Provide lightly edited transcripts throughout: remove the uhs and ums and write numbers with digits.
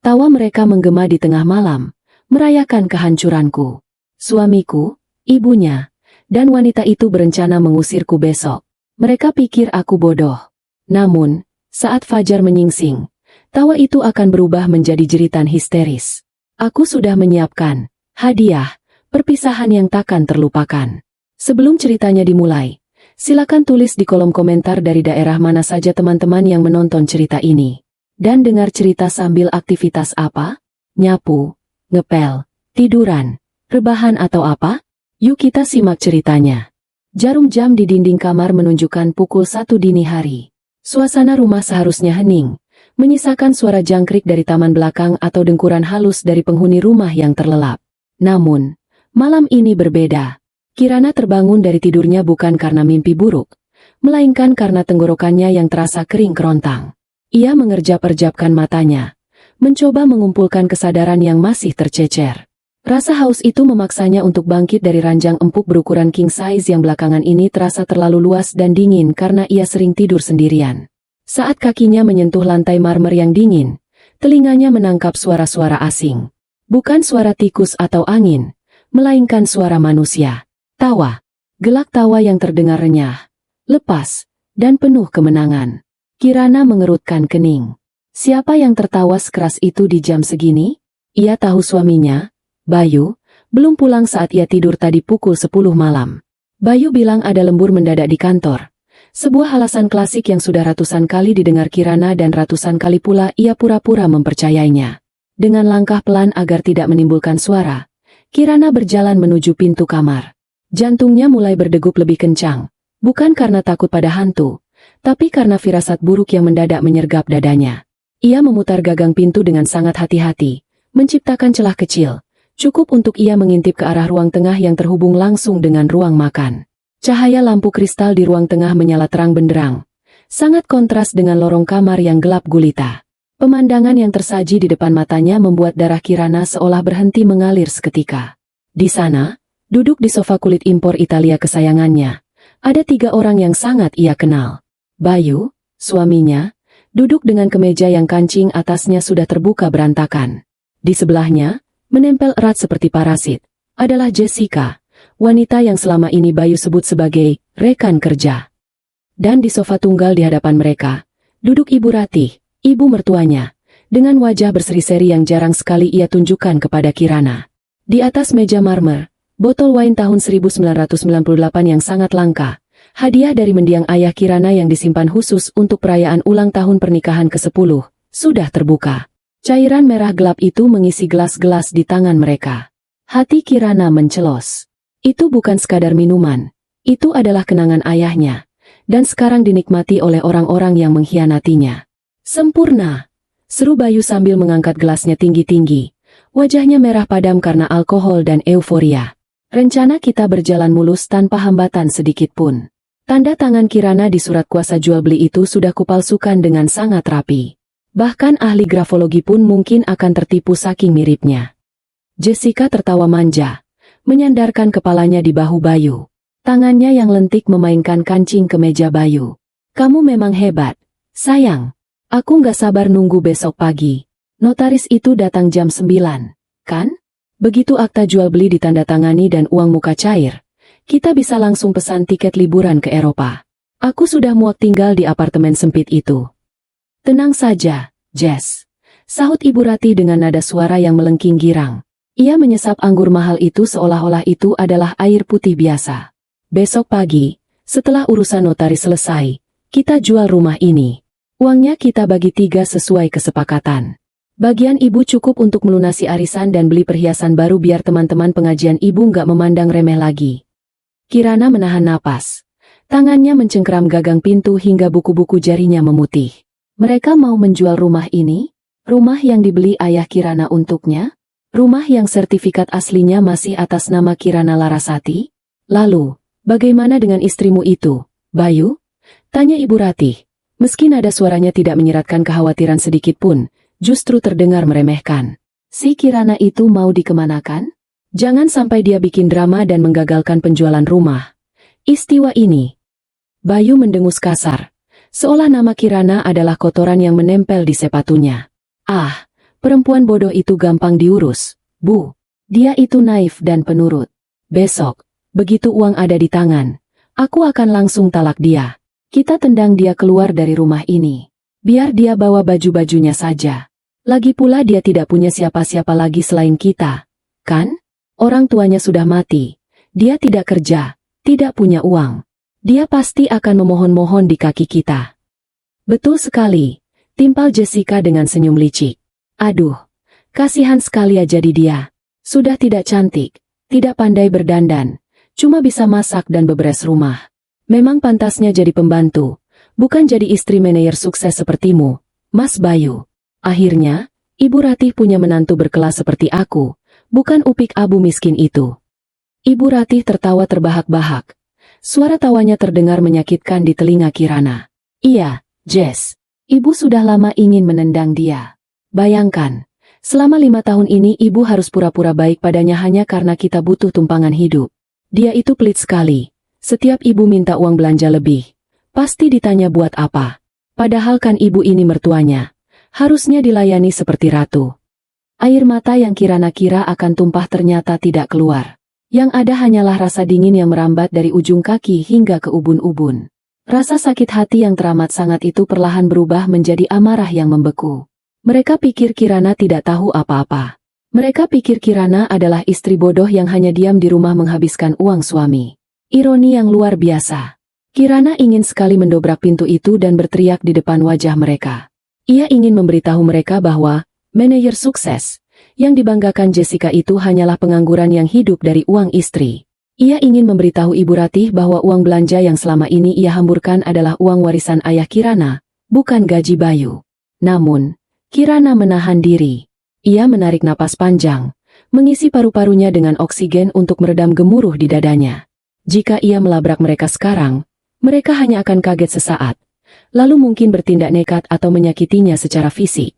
Tawa mereka menggema di tengah malam, merayakan kehancuranku. Suamiku, ibunya, dan wanita itu berencana mengusirku besok. Mereka pikir aku bodoh. Namun, saat fajar menyingsing, tawa itu akan berubah menjadi jeritan histeris. Aku sudah menyiapkan hadiah, perpisahan yang takkan terlupakan. Sebelum ceritanya dimulai, silakan tulis di kolom komentar dari daerah mana saja teman-teman yang menonton cerita ini. Dan dengar cerita sambil aktivitas apa? Nyapu, ngepel, tiduran, rebahan atau apa? Yuk kita simak ceritanya. Jarum jam di dinding kamar menunjukkan pukul 1 dini hari. Suasana rumah seharusnya hening, menyisakan suara jangkrik dari taman belakang atau dengkuran halus dari penghuni rumah yang terlelap. Namun, malam ini berbeda. Kirana terbangun dari tidurnya bukan karena mimpi buruk, melainkan karena tenggorokannya yang terasa kering kerontang. Ia mengerjap-erjapkan matanya, mencoba mengumpulkan kesadaran yang masih tercecer. Rasa haus itu memaksanya untuk bangkit dari ranjang empuk berukuran king size yang belakangan ini terasa terlalu luas dan dingin karena ia sering tidur sendirian. Saat kakinya menyentuh lantai marmer yang dingin, telinganya menangkap suara-suara asing. Bukan suara tikus atau angin, melainkan suara manusia. Tawa. Gelak tawa yang terdengar renyah, lepas, dan penuh kemenangan. Kirana mengerutkan kening. Siapa yang tertawa sekeras itu di jam segini? Ia tahu suaminya, Bayu, belum pulang saat ia tidur tadi pukul 10 malam. Bayu bilang ada lembur mendadak di kantor. Sebuah alasan klasik yang sudah ratusan kali didengar Kirana dan ratusan kali pula ia pura-pura mempercayainya. Dengan langkah pelan agar tidak menimbulkan suara, Kirana berjalan menuju pintu kamar. Jantungnya mulai berdegup lebih kencang, bukan karena takut pada hantu, tapi karena firasat buruk yang mendadak menyergap dadanya. Ia memutar gagang pintu dengan sangat hati-hati, menciptakan celah kecil, cukup untuk ia mengintip ke arah ruang tengah yang terhubung langsung dengan ruang makan. Cahaya lampu kristal di ruang tengah menyala terang benderang, sangat kontras dengan lorong kamar yang gelap gulita. Pemandangan yang tersaji di depan matanya membuat darah Kirana seolah berhenti mengalir seketika. Di sana, duduk di sofa kulit impor Italia kesayangannya, ada 3 orang yang sangat ia kenal. Bayu, suaminya, duduk dengan kemeja yang kancing atasnya sudah terbuka berantakan. Di sebelahnya, menempel erat seperti parasit, adalah Jessica, wanita yang selama ini Bayu sebut sebagai rekan kerja. Dan di sofa tunggal di hadapan mereka, duduk Ibu Ratih, ibu mertuanya, dengan wajah berseri-seri yang jarang sekali ia tunjukkan kepada Kirana. Di atas meja marmer, botol wine tahun 1998 yang sangat langka, hadiah dari mendiang ayah Kirana yang disimpan khusus untuk perayaan ulang tahun pernikahan ke-10, sudah terbuka. Cairan merah gelap itu mengisi gelas-gelas di tangan mereka. Hati Kirana mencelos. Itu bukan sekadar minuman, itu adalah kenangan ayahnya, dan sekarang dinikmati oleh orang-orang yang mengkhianatinya. Sempurna, seru Bayu sambil mengangkat gelasnya tinggi-tinggi. Wajahnya merah padam karena alkohol dan euforia. Rencana kita berjalan mulus tanpa hambatan sedikit pun. Tanda tangan Kirana di surat kuasa jual beli itu sudah kupalsukan dengan sangat rapi. Bahkan ahli grafologi pun mungkin akan tertipu saking miripnya. Jessica tertawa manja, menyandarkan kepalanya di bahu Bayu. Tangannya yang lentik memainkan kancing kemeja Bayu. Kamu memang hebat, sayang. Aku nggak sabar nunggu besok pagi. Notaris itu datang jam 9, kan? Begitu akta jual beli ditandatangani dan uang muka cair, kita bisa langsung pesan tiket liburan ke Eropa. Aku sudah muak tinggal di apartemen sempit itu. Tenang saja, Jess, sahut Ibu Ratih dengan nada suara yang melengking girang. Ia menyesap anggur mahal itu seolah-olah itu adalah air putih biasa. Besok pagi, setelah urusan notaris selesai, kita jual rumah ini. Uangnya kita bagi 3 sesuai kesepakatan. Bagian ibu cukup untuk melunasi arisan dan beli perhiasan baru biar teman-teman pengajian ibu nggak memandang remeh lagi. Kirana menahan napas. Tangannya mencengkeram gagang pintu hingga buku-buku jarinya memutih. Mereka mau menjual rumah ini? Rumah yang dibeli ayah Kirana untuknya? Rumah yang sertifikat aslinya masih atas nama Kirana Larasati? Lalu, bagaimana dengan istrimu itu, Bayu? Tanya Ibu Ratih. Meski nada suaranya tidak menyiratkan kekhawatiran sedikit pun, justru terdengar meremehkan. Si Kirana itu mau dikemanakan? Jangan sampai dia bikin drama dan menggagalkan penjualan rumah. Istiwa ini. Bayu mendengus kasar. Seolah nama Kirana adalah kotoran yang menempel di sepatunya. Ah, Perempuan bodoh itu gampang diurus, Bu. Dia itu naif dan penurut. Besok, begitu uang ada di tangan, aku akan langsung talak dia. Kita tendang dia keluar dari rumah ini. Biar dia bawa baju-bajunya saja. Lagi pula dia tidak punya siapa-siapa lagi selain kita, kan? Orang tuanya sudah mati. Dia tidak kerja, tidak punya uang. Dia pasti akan memohon-mohon di kaki kita. Betul sekali, timpal Jessica dengan senyum licik. Aduh, kasihan sekali ya jadi dia. Sudah tidak cantik, tidak pandai berdandan, cuma bisa masak dan beberes rumah. Memang pantasnya jadi pembantu, bukan jadi istri manajer sukses sepertimu, Mas Bayu. Akhirnya, Ibu Ratih punya menantu berkelas seperti aku, bukan upik abu miskin itu. Ibu Ratih tertawa terbahak-bahak. Suara tawanya terdengar menyakitkan di telinga Kirana. Iya, Jess. Ibu sudah lama ingin menendang dia. Bayangkan, selama 5 tahun ini ibu harus pura-pura baik padanya hanya karena kita butuh tumpangan hidup. Dia itu pelit sekali. Setiap ibu minta uang belanja lebih, pasti ditanya buat apa. Padahal kan ibu ini mertuanya. Harusnya dilayani seperti ratu. Air mata yang Kirana kira akan tumpah ternyata tidak keluar. Yang ada hanyalah rasa dingin yang merambat dari ujung kaki hingga ke ubun-ubun. Rasa sakit hati yang teramat sangat itu perlahan berubah menjadi amarah yang membeku. Mereka pikir Kirana tidak tahu apa-apa. Mereka pikir Kirana adalah istri bodoh yang hanya diam di rumah menghabiskan uang suami. Ironi yang luar biasa. Kirana ingin sekali mendobrak pintu itu dan berteriak di depan wajah mereka. Ia ingin memberitahu mereka bahwa manajer sukses yang dibanggakan Jessica itu hanyalah pengangguran yang hidup dari uang istri. Ia ingin memberitahu Ibu Ratih bahwa uang belanja yang selama ini ia hamburkan adalah uang warisan ayah Kirana, bukan gaji Bayu. Namun, Kirana menahan diri. Ia menarik napas panjang, mengisi paru-parunya dengan oksigen untuk meredam gemuruh di dadanya. Jika ia melabrak mereka sekarang, mereka hanya akan kaget sesaat, lalu mungkin bertindak nekat atau menyakitinya secara fisik.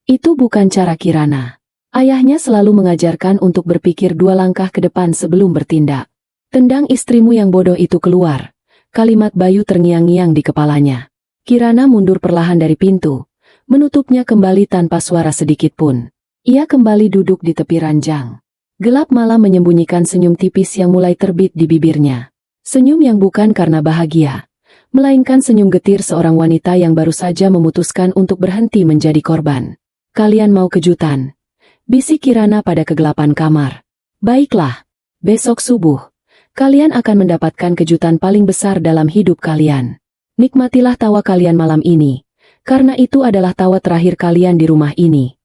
Itu bukan cara Kirana. Ayahnya selalu mengajarkan untuk berpikir 2 langkah ke depan sebelum bertindak. Tendang istrimu yang bodoh itu keluar. Kalimat Bayu terngiang-ngiang di kepalanya. Kirana mundur perlahan dari pintu, menutupnya kembali tanpa suara sedikit pun. Ia kembali duduk di tepi ranjang. Gelap malam menyembunyikan senyum tipis yang mulai terbit di bibirnya. Senyum yang bukan karena bahagia, melainkan senyum getir seorang wanita yang baru saja memutuskan untuk berhenti menjadi korban. Kalian mau kejutan? Bisik Kirana pada kegelapan kamar. Baiklah, besok subuh, kalian akan mendapatkan kejutan paling besar dalam hidup kalian. Nikmatilah tawa kalian malam ini, karena itu adalah tawa terakhir kalian di rumah ini.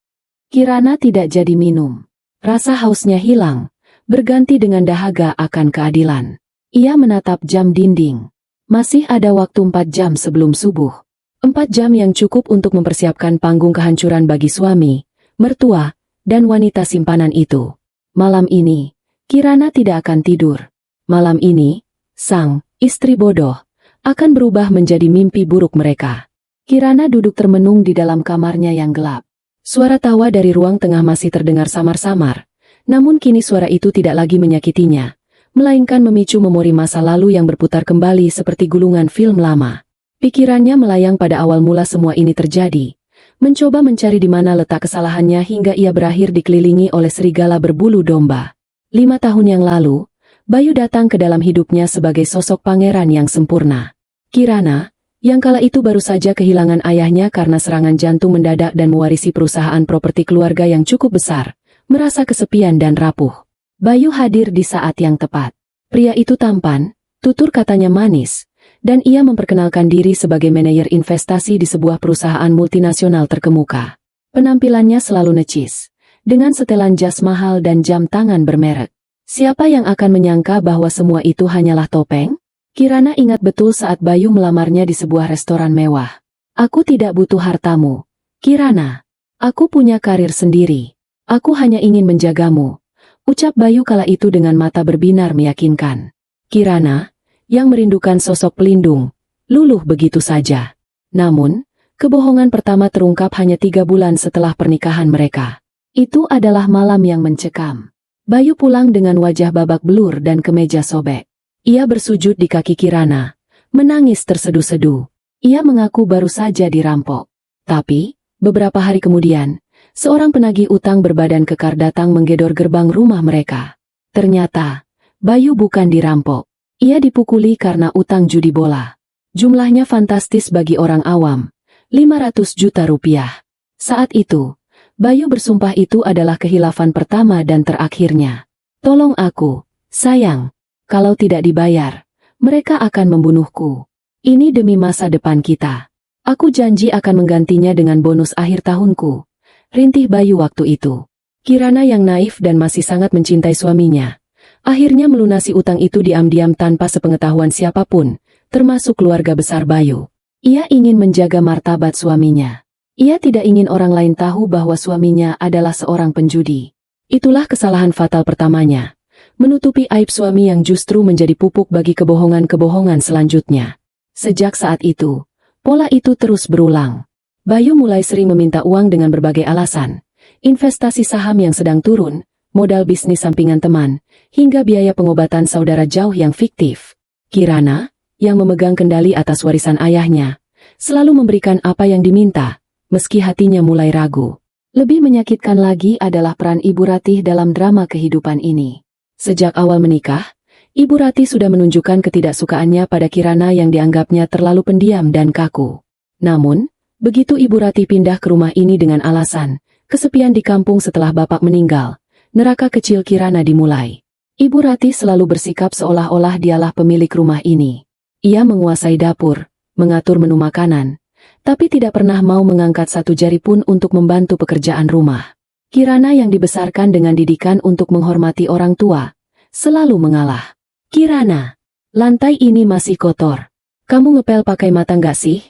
Kirana tidak jadi minum. Rasa hausnya hilang, berganti dengan dahaga akan keadilan. Ia menatap jam dinding. Masih ada waktu 4 jam sebelum subuh. 4 jam yang cukup untuk mempersiapkan panggung kehancuran bagi suami, mertua, dan wanita simpanan itu. Malam ini, Kirana tidak akan tidur. Malam ini, sang istri bodoh akan berubah menjadi mimpi buruk mereka. Kirana duduk termenung di dalam kamarnya yang gelap. Suara tawa dari ruang tengah masih terdengar samar-samar, namun kini suara itu tidak lagi menyakitinya, melainkan memicu memori masa lalu yang berputar kembali seperti gulungan film lama. Pikirannya melayang pada awal mula semua ini terjadi, mencoba mencari di mana letak kesalahannya hingga ia berakhir dikelilingi oleh serigala berbulu domba. 5 tahun yang lalu, Bayu datang ke dalam hidupnya sebagai sosok pangeran yang sempurna. Kirana, yang kala itu baru saja kehilangan ayahnya karena serangan jantung mendadak dan mewarisi perusahaan properti keluarga yang cukup besar, merasa kesepian dan rapuh. Bayu hadir di saat yang tepat. Pria itu tampan, tutur katanya manis, dan ia memperkenalkan diri sebagai manajer investasi di sebuah perusahaan multinasional terkemuka. Penampilannya selalu necis, dengan setelan jas mahal dan jam tangan bermerek. Siapa yang akan menyangka bahwa semua itu hanyalah topeng? Kirana ingat betul saat Bayu melamarnya di sebuah restoran mewah. Aku tidak butuh hartamu, Kirana. Aku punya karir sendiri. Aku hanya ingin menjagamu, ucap Bayu kala itu dengan mata berbinar meyakinkan. Kirana, yang merindukan sosok pelindung, luluh begitu saja. Namun, kebohongan pertama terungkap hanya 3 bulan setelah pernikahan mereka. Itu adalah malam yang mencekam. Bayu pulang dengan wajah babak belur dan kemeja sobek. Ia bersujud di kaki Kirana, menangis terseduh-seduh. Ia mengaku baru saja dirampok. Tapi, beberapa hari kemudian, Seorang penagih utang berbadan kekar datang menggedor gerbang rumah mereka. Ternyata, Bayu bukan dirampok. Ia dipukuli karena utang judi bola. Jumlahnya fantastis bagi orang awam, 500 juta rupiah. Saat itu, Bayu bersumpah itu adalah khilafan pertama dan terakhirnya. Tolong aku, sayang. Kalau tidak dibayar, mereka akan membunuhku. Ini demi masa depan kita. Aku janji akan menggantinya dengan bonus akhir tahunku. Rintih Bayu waktu itu. Kirana yang naif dan masih sangat mencintai suaminya, akhirnya melunasi utang itu diam-diam tanpa sepengetahuan siapapun, termasuk keluarga besar Bayu. Ia ingin menjaga martabat suaminya. Ia tidak ingin orang lain tahu bahwa suaminya adalah seorang penjudi. Itulah kesalahan fatal pertamanya. Menutupi aib suami yang justru menjadi pupuk bagi kebohongan-kebohongan selanjutnya. Sejak saat itu, pola itu terus berulang. Bayu mulai sering meminta uang dengan berbagai alasan. Investasi saham yang sedang turun, modal bisnis sampingan teman, hingga biaya pengobatan saudara jauh yang fiktif. Kirana, yang memegang kendali atas warisan ayahnya, selalu memberikan apa yang diminta, meski hatinya mulai ragu. Lebih menyakitkan lagi adalah peran Ibu Ratih dalam drama kehidupan ini. Sejak awal menikah, Ibu Ratih sudah menunjukkan ketidaksukaannya pada Kirana yang dianggapnya terlalu pendiam dan kaku. Namun, begitu Ibu Ratih pindah ke rumah ini dengan alasan kesepian di kampung setelah bapak meninggal, neraka kecil Kirana dimulai. Ibu Ratih selalu bersikap seolah-olah dialah pemilik rumah ini. Ia menguasai dapur, mengatur menu makanan, tapi tidak pernah mau mengangkat satu jari pun untuk membantu pekerjaan rumah. Kirana yang dibesarkan dengan didikan untuk menghormati orang tua, selalu mengalah. Kirana, lantai ini masih kotor. Kamu ngepel pakai mata nggak sih?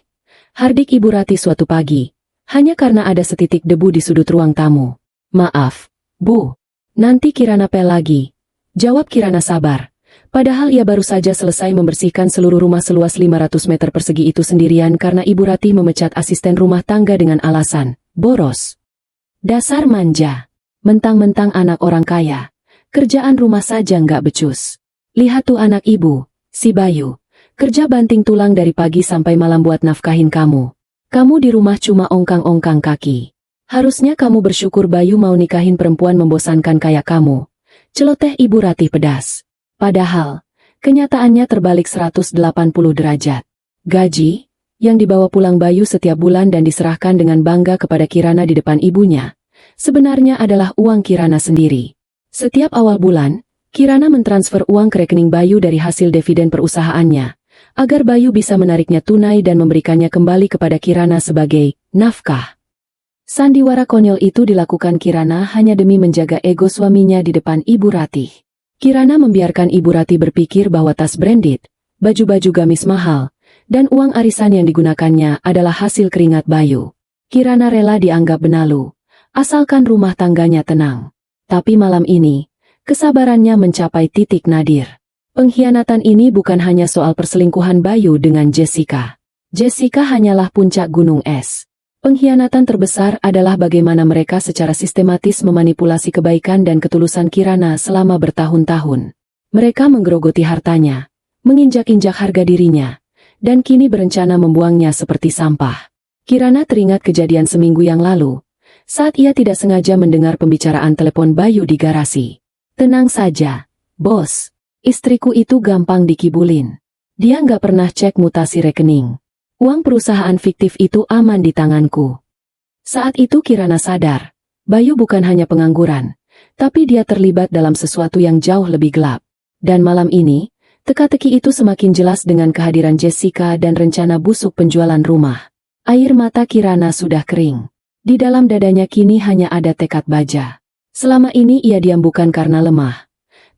Hardik Ibu Ratih suatu pagi, hanya karena ada setitik debu di sudut ruang tamu. Maaf, Bu. Nanti Kirana pel lagi. Jawab Kirana sabar. Padahal ia baru saja selesai membersihkan seluruh rumah seluas 500 meter persegi itu sendirian karena Ibu Ratih memecat asisten rumah tangga dengan alasan boros. Dasar manja. Mentang-mentang anak orang kaya. Kerjaan rumah saja nggak becus. Lihat tuh anak ibu, si Bayu. Kerja banting tulang dari pagi sampai malam buat nafkahin kamu. Kamu di rumah cuma ongkang-ongkang kaki. Harusnya kamu bersyukur Bayu mau nikahin perempuan membosankan kayak kamu. Celoteh Ibu Ratih pedas. Padahal, kenyataannya terbalik 180 derajat. Gaji, yang dibawa pulang Bayu setiap bulan dan diserahkan dengan bangga kepada Kirana di depan ibunya, sebenarnya adalah uang Kirana sendiri. Setiap awal bulan, Kirana mentransfer uang ke rekening Bayu dari hasil dividen perusahaannya, agar Bayu bisa menariknya tunai dan memberikannya kembali kepada Kirana sebagai nafkah. Sandiwara konyol itu dilakukan Kirana hanya demi menjaga ego suaminya di depan Ibu Ratih. Kirana membiarkan Ibu Ratih berpikir bahwa tas branded, baju-baju gamis mahal, dan uang arisan yang digunakannya adalah hasil keringat Bayu. Kirana rela dianggap benalu, asalkan rumah tangganya tenang. Tapi malam ini, kesabarannya mencapai titik nadir. Pengkhianatan ini bukan hanya soal perselingkuhan Bayu dengan Jessica. Jessica hanyalah puncak gunung es. Pengkhianatan terbesar adalah bagaimana mereka secara sistematis memanipulasi kebaikan dan ketulusan Kirana selama bertahun-tahun. Mereka menggerogoti hartanya, menginjak-injak harga dirinya, dan kini berencana membuangnya seperti sampah. Kirana teringat kejadian seminggu yang lalu, saat ia tidak sengaja mendengar pembicaraan telepon Bayu di garasi. Tenang saja, bos. Istriku itu gampang dikibulin. Dia nggak pernah cek mutasi rekening. Uang perusahaan fiktif itu aman di tanganku. Saat itu Kirana sadar, Bayu bukan hanya pengangguran, tapi dia terlibat dalam sesuatu yang jauh lebih gelap. Dan malam ini, teka-teki itu semakin jelas dengan kehadiran Jessica dan rencana busuk penjualan rumah. Air mata Kirana sudah kering. Di dalam dadanya kini hanya ada tekad baja. Selama ini ia diam bukan karena lemah,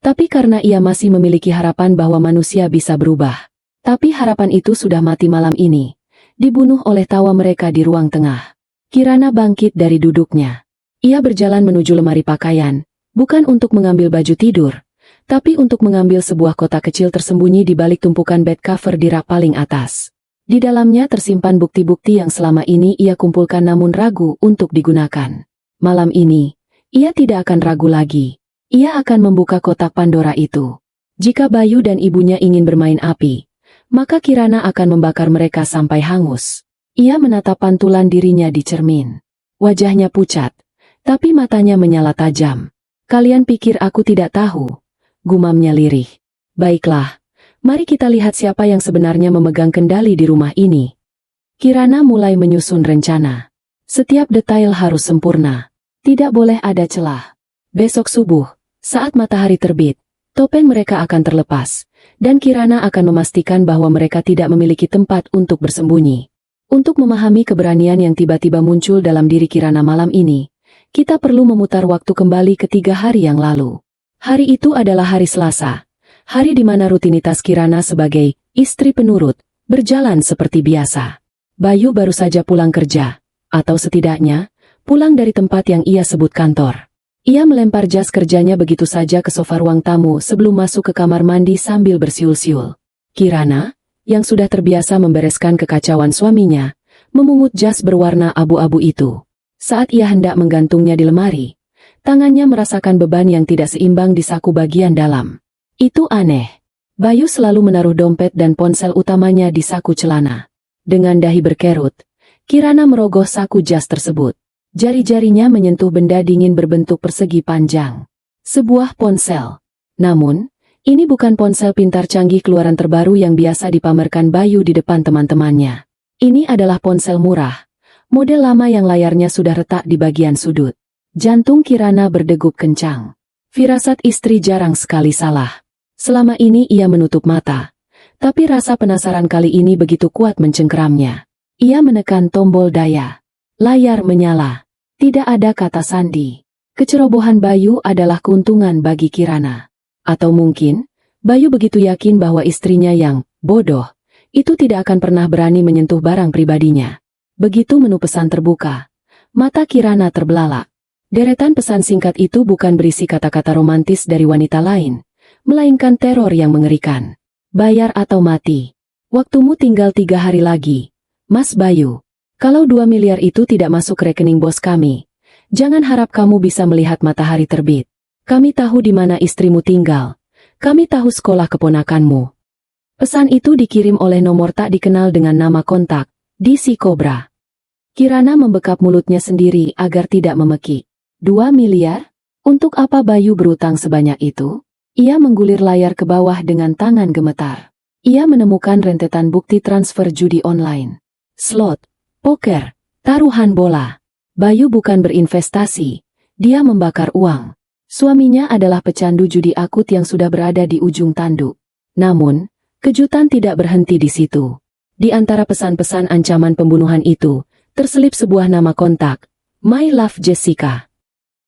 tapi karena ia masih memiliki harapan bahwa manusia bisa berubah. Tapi harapan itu sudah mati malam ini, dibunuh oleh tawa mereka di ruang tengah. Kirana bangkit dari duduknya. Ia berjalan menuju lemari pakaian, bukan untuk mengambil baju tidur, tapi untuk mengambil sebuah kotak kecil tersembunyi di balik tumpukan bed cover di rak paling atas. Di dalamnya tersimpan bukti-bukti yang selama ini ia kumpulkan namun ragu untuk digunakan. Malam ini, ia tidak akan ragu lagi. Ia akan membuka kotak Pandora itu. Jika Bayu dan ibunya ingin bermain api, maka Kirana akan membakar mereka sampai hangus. Ia menatap pantulan dirinya di cermin. Wajahnya pucat, Tapi matanya menyala tajam. Kalian pikir aku tidak tahu? Gumamnya lirih. Baiklah, mari kita lihat siapa yang sebenarnya memegang kendali di rumah ini. Kirana mulai menyusun rencana. Setiap detail harus sempurna. Tidak boleh ada celah. Besok subuh, saat matahari terbit, topeng mereka akan terlepas, dan Kirana akan memastikan bahwa mereka tidak memiliki tempat untuk bersembunyi. Untuk memahami keberanian yang tiba-tiba muncul dalam diri Kirana malam ini, kita perlu memutar waktu kembali ke 3 hari yang lalu. Hari itu adalah hari Selasa, hari di mana rutinitas Kirana sebagai istri penurut berjalan seperti biasa. Bayu baru saja pulang kerja, atau setidaknya pulang dari tempat yang ia sebut kantor. Ia melempar jas kerjanya begitu saja ke sofa ruang tamu sebelum masuk ke kamar mandi sambil bersiul-siul. Kirana, yang sudah terbiasa membereskan kekacauan suaminya, memungut jas berwarna abu-abu itu. Saat ia hendak menggantungnya di lemari, tangannya merasakan beban yang tidak seimbang di saku bagian dalam. Itu aneh. Bayu selalu menaruh dompet dan ponsel utamanya di saku celana. Dengan dahi berkerut, Kirana merogoh saku jas tersebut. Jari-jarinya menyentuh benda dingin berbentuk persegi panjang. Sebuah ponsel. Namun, ini bukan ponsel pintar canggih keluaran terbaru yang biasa dipamerkan Bayu di depan teman-temannya. Ini adalah ponsel murah. Model lama yang layarnya sudah retak di bagian sudut. Jantung Kirana berdegup kencang. Firasat istri jarang sekali salah. Selama ini ia menutup mata. Tapi rasa penasaran kali ini begitu kuat mencengkeramnya. Ia menekan tombol daya. Layar menyala. Tidak ada kata sandi. Kecerobohan Bayu adalah keuntungan bagi Kirana. Atau mungkin, Bayu begitu yakin bahwa istrinya yang bodoh, itu tidak akan pernah berani menyentuh barang pribadinya. Begitu menu pesan terbuka, mata Kirana terbelalak. Deretan pesan singkat itu bukan berisi kata-kata romantis dari wanita lain, melainkan teror yang mengerikan. Bayar atau mati. Waktumu tinggal 3 hari lagi. Mas Bayu, kalau 2 miliar itu tidak masuk rekening bos kami, jangan harap kamu bisa melihat matahari terbit. Kami tahu di mana istrimu tinggal. Kami tahu sekolah keponakanmu. Pesan itu dikirim oleh nomor tak dikenal dengan nama kontak, DC Cobra. Kirana membekap mulutnya sendiri agar tidak memekik. 2 miliar? Untuk apa Bayu berutang sebanyak itu? Ia menggulir layar ke bawah dengan tangan gemetar. Ia menemukan rentetan bukti transfer judi online. Slot, poker, taruhan bola. Bayu bukan berinvestasi, dia membakar uang. Suaminya adalah pecandu judi akut yang sudah berada di ujung tanduk. Namun, kejutan tidak berhenti di situ. Di antara pesan-pesan ancaman pembunuhan itu, terselip sebuah nama kontak, My Love Jessica.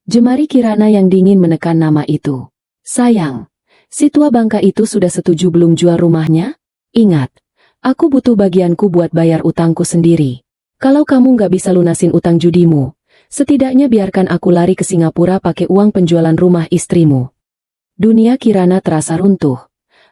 Jemari Kirana yang dingin menekan nama itu. Sayang, si tua bangka itu sudah setuju belum jual rumahnya? Ingat, aku butuh bagianku buat bayar utangku sendiri. Kalau kamu nggak bisa lunasin utang judimu, setidaknya biarkan aku lari ke Singapura pakai uang penjualan rumah istrimu. Dunia Kirana terasa runtuh,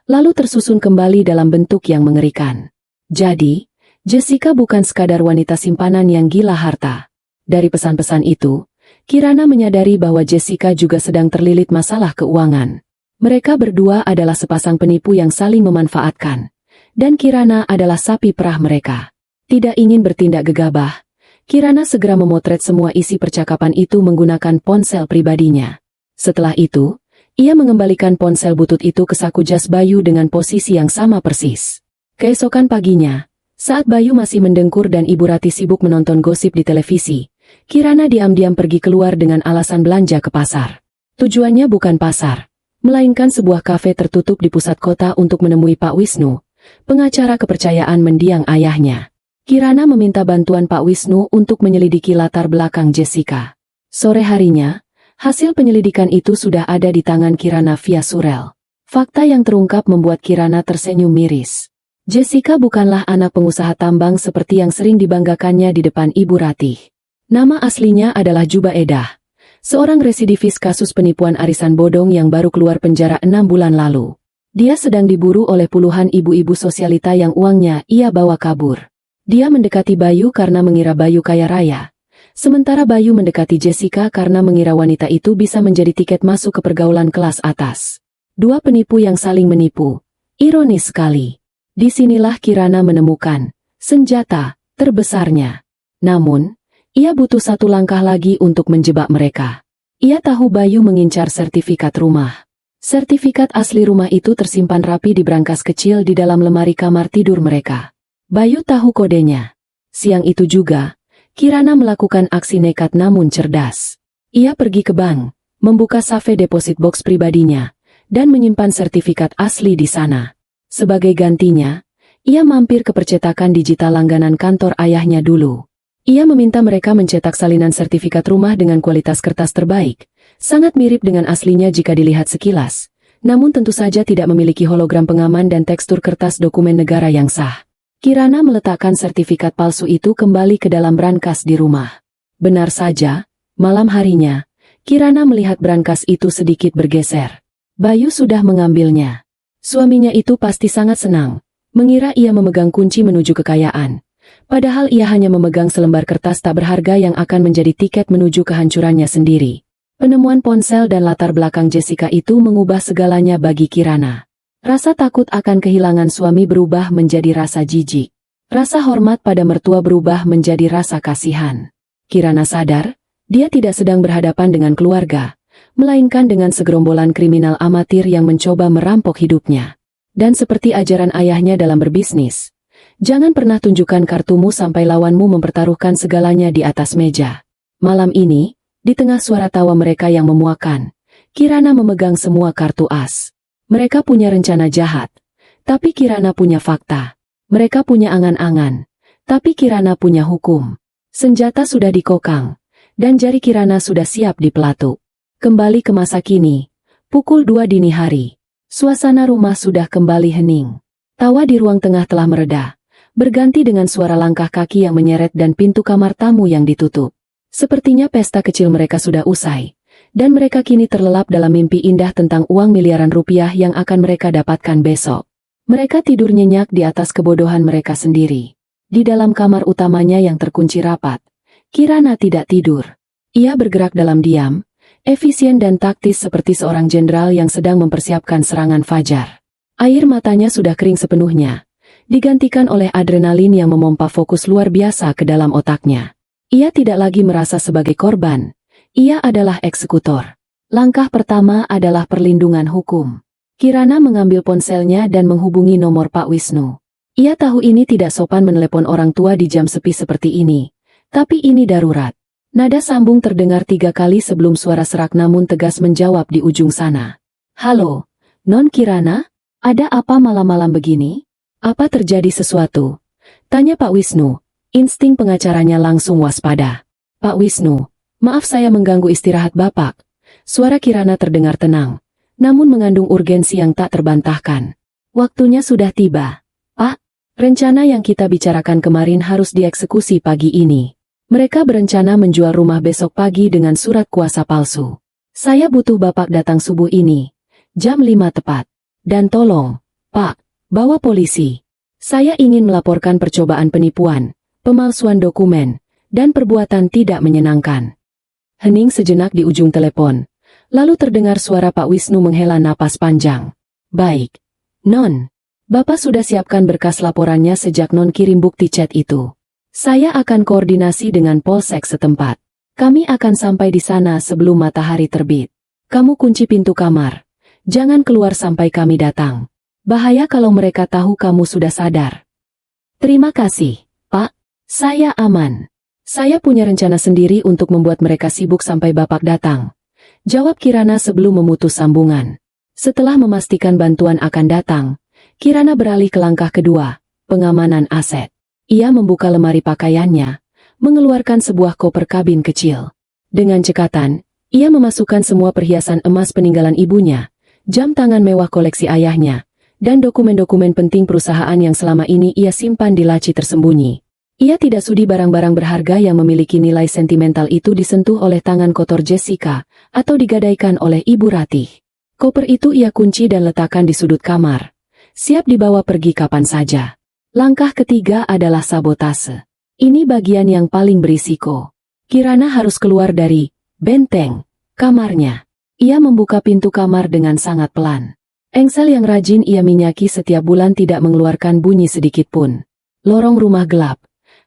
lalu tersusun kembali dalam bentuk yang mengerikan. Jadi, Jessica bukan sekadar wanita simpanan yang gila harta. Dari pesan-pesan itu, Kirana menyadari bahwa Jessica juga sedang terlilit masalah keuangan. Mereka berdua adalah sepasang penipu yang saling memanfaatkan. Dan Kirana adalah sapi perah mereka. Tidak ingin bertindak gegabah, Kirana segera memotret semua isi percakapan itu menggunakan ponsel pribadinya. Setelah itu, ia mengembalikan ponsel butut itu ke saku jas Bayu dengan posisi yang sama persis. Keesokan paginya, saat Bayu masih mendengkur dan Ibu Rati sibuk menonton gosip di televisi, Kirana diam-diam pergi keluar dengan alasan belanja ke pasar. Tujuannya bukan pasar, melainkan sebuah kafe tertutup di pusat kota untuk menemui Pak Wisnu, pengacara kepercayaan mendiang ayahnya. Kirana meminta bantuan Pak Wisnu untuk menyelidiki latar belakang Jessica. Sore harinya, hasil penyelidikan itu sudah ada di tangan Kirana via surel. Fakta yang terungkap membuat Kirana tersenyum miris. Jessica bukanlah anak pengusaha tambang seperti yang sering dibanggakannya di depan Ibu Ratih. Nama aslinya adalah Juba Edah, seorang residivis kasus penipuan arisan bodong yang baru keluar penjara 6 bulan lalu. Dia sedang diburu oleh puluhan ibu-ibu sosialita yang uangnya ia bawa kabur. Dia mendekati Bayu karena mengira Bayu kaya raya. Sementara Bayu mendekati Jessica karena mengira wanita itu bisa menjadi tiket masuk ke pergaulan kelas atas. Dua penipu yang saling menipu. Ironis sekali. Disinilah Kirana menemukan senjata terbesarnya. Namun, Ia butuh satu langkah lagi untuk menjebak mereka. Ia tahu Bayu mengincar sertifikat rumah. Sertifikat asli rumah itu tersimpan rapi di brankas kecil di dalam lemari kamar tidur mereka. Bayu tahu kodenya. Siang itu juga, Kirana melakukan aksi nekat namun cerdas. Ia pergi ke bank, membuka save deposit box pribadinya, dan menyimpan sertifikat asli di sana. Sebagai gantinya, ia mampir ke percetakan digital langganan kantor ayahnya dulu. Ia meminta mereka mencetak salinan sertifikat rumah dengan kualitas kertas terbaik, sangat mirip dengan aslinya jika dilihat sekilas, namun tentu saja tidak memiliki hologram pengaman dan tekstur kertas dokumen negara yang sah. Kirana meletakkan sertifikat palsu itu kembali ke dalam brankas di rumah. Benar saja, malam harinya, Kirana melihat brankas itu sedikit bergeser. Bayu sudah mengambilnya. Suaminya itu pasti sangat senang, mengira ia memegang kunci menuju kekayaan. Padahal ia hanya memegang selembar kertas tak berharga yang akan menjadi tiket menuju kehancurannya sendiri. Penemuan ponsel dan latar belakang Jessica itu mengubah segalanya bagi Kirana. Rasa takut akan kehilangan suami berubah menjadi rasa jijik. Rasa hormat pada mertua berubah menjadi rasa kasihan. Kirana sadar, dia tidak sedang berhadapan dengan keluarga, melainkan dengan segerombolan kriminal amatir yang mencoba merampok hidupnya. Dan seperti ajaran ayahnya dalam berbisnis, jangan pernah tunjukkan kartumu sampai lawanmu mempertaruhkan segalanya di atas meja. Malam ini, di tengah suara tawa mereka yang memuakan, Kirana memegang semua kartu as. Mereka punya rencana jahat, tapi Kirana punya fakta. Mereka punya angan-angan, tapi Kirana punya hukum. Senjata sudah dikokang, dan jari Kirana sudah siap dipelatuk. Kembali ke masa kini, pukul 2 dini hari. Suasana rumah sudah kembali hening. Tawa di ruang tengah telah mereda, berganti dengan suara langkah kaki yang menyeret dan pintu kamar tamu yang ditutup. Sepertinya pesta kecil mereka sudah usai, dan mereka kini terlelap dalam mimpi indah tentang uang miliaran rupiah yang akan mereka dapatkan besok. Mereka tidur nyenyak di atas kebodohan mereka sendiri. Di dalam kamar utamanya yang terkunci rapat, Kirana tidak tidur. Ia bergerak dalam diam, efisien dan taktis seperti seorang jenderal yang sedang mempersiapkan serangan fajar. Air matanya sudah kering sepenuhnya, digantikan oleh adrenalin yang memompa fokus luar biasa ke dalam otaknya. Ia tidak lagi merasa sebagai korban. Ia adalah eksekutor. Langkah pertama adalah perlindungan hukum. Kirana mengambil ponselnya dan menghubungi nomor Pak Wisnu. Ia tahu ini tidak sopan menelepon orang tua di jam sepi seperti ini, tapi ini darurat. Nada sambung terdengar 3 kali sebelum suara serak namun tegas menjawab di ujung sana. Halo, Non Kirana? Ada apa malam-malam begini? Apa terjadi sesuatu? Tanya Pak Wisnu. Insting pengacaranya langsung waspada. Pak Wisnu, maaf saya mengganggu istirahat Bapak. Suara Kirana terdengar tenang, namun mengandung urgensi yang tak terbantahkan. Waktunya sudah tiba. Pak, rencana yang kita bicarakan kemarin harus dieksekusi pagi ini. Mereka berencana menjual rumah besok pagi dengan surat kuasa palsu. Saya butuh Bapak datang subuh ini, jam 5 tepat. Dan tolong, Pak, bawa polisi. Saya ingin melaporkan percobaan penipuan, pemalsuan dokumen, dan perbuatan tidak menyenangkan. Hening sejenak di ujung telepon, lalu terdengar suara Pak Wisnu menghela napas panjang. Baik, Non. Bapak sudah siapkan berkas laporannya sejak Non kirim bukti chat itu. Saya akan koordinasi dengan polsek setempat. Kami akan sampai di sana sebelum matahari terbit. Kamu kunci pintu kamar. Jangan keluar sampai kami datang. Bahaya kalau mereka tahu kamu sudah sadar. Terima kasih, Pak. Saya aman. Saya punya rencana sendiri untuk membuat mereka sibuk sampai Bapak datang. Jawab Kirana sebelum memutus sambungan. Setelah memastikan bantuan akan datang, Kirana beralih ke langkah kedua, pengamanan aset. Ia membuka lemari pakaiannya, mengeluarkan sebuah koper kabin kecil. Dengan cekatan, ia memasukkan semua perhiasan emas peninggalan ibunya, jam tangan mewah koleksi ayahnya, dan dokumen-dokumen penting perusahaan yang selama ini ia simpan di laci tersembunyi. Ia tidak sudi barang-barang berharga yang memiliki nilai sentimental itu disentuh oleh tangan kotor Jessica, atau digadaikan oleh Ibu Ratih. Koper itu ia kunci dan letakkan di sudut kamar, siap dibawa pergi kapan saja. Langkah ketiga adalah sabotase. Ini bagian yang paling berisiko. Kirana harus keluar dari benteng kamarnya. Ia membuka pintu kamar dengan sangat pelan. Engsel yang rajin ia minyaki setiap bulan tidak mengeluarkan bunyi sedikit pun. Lorong rumah gelap.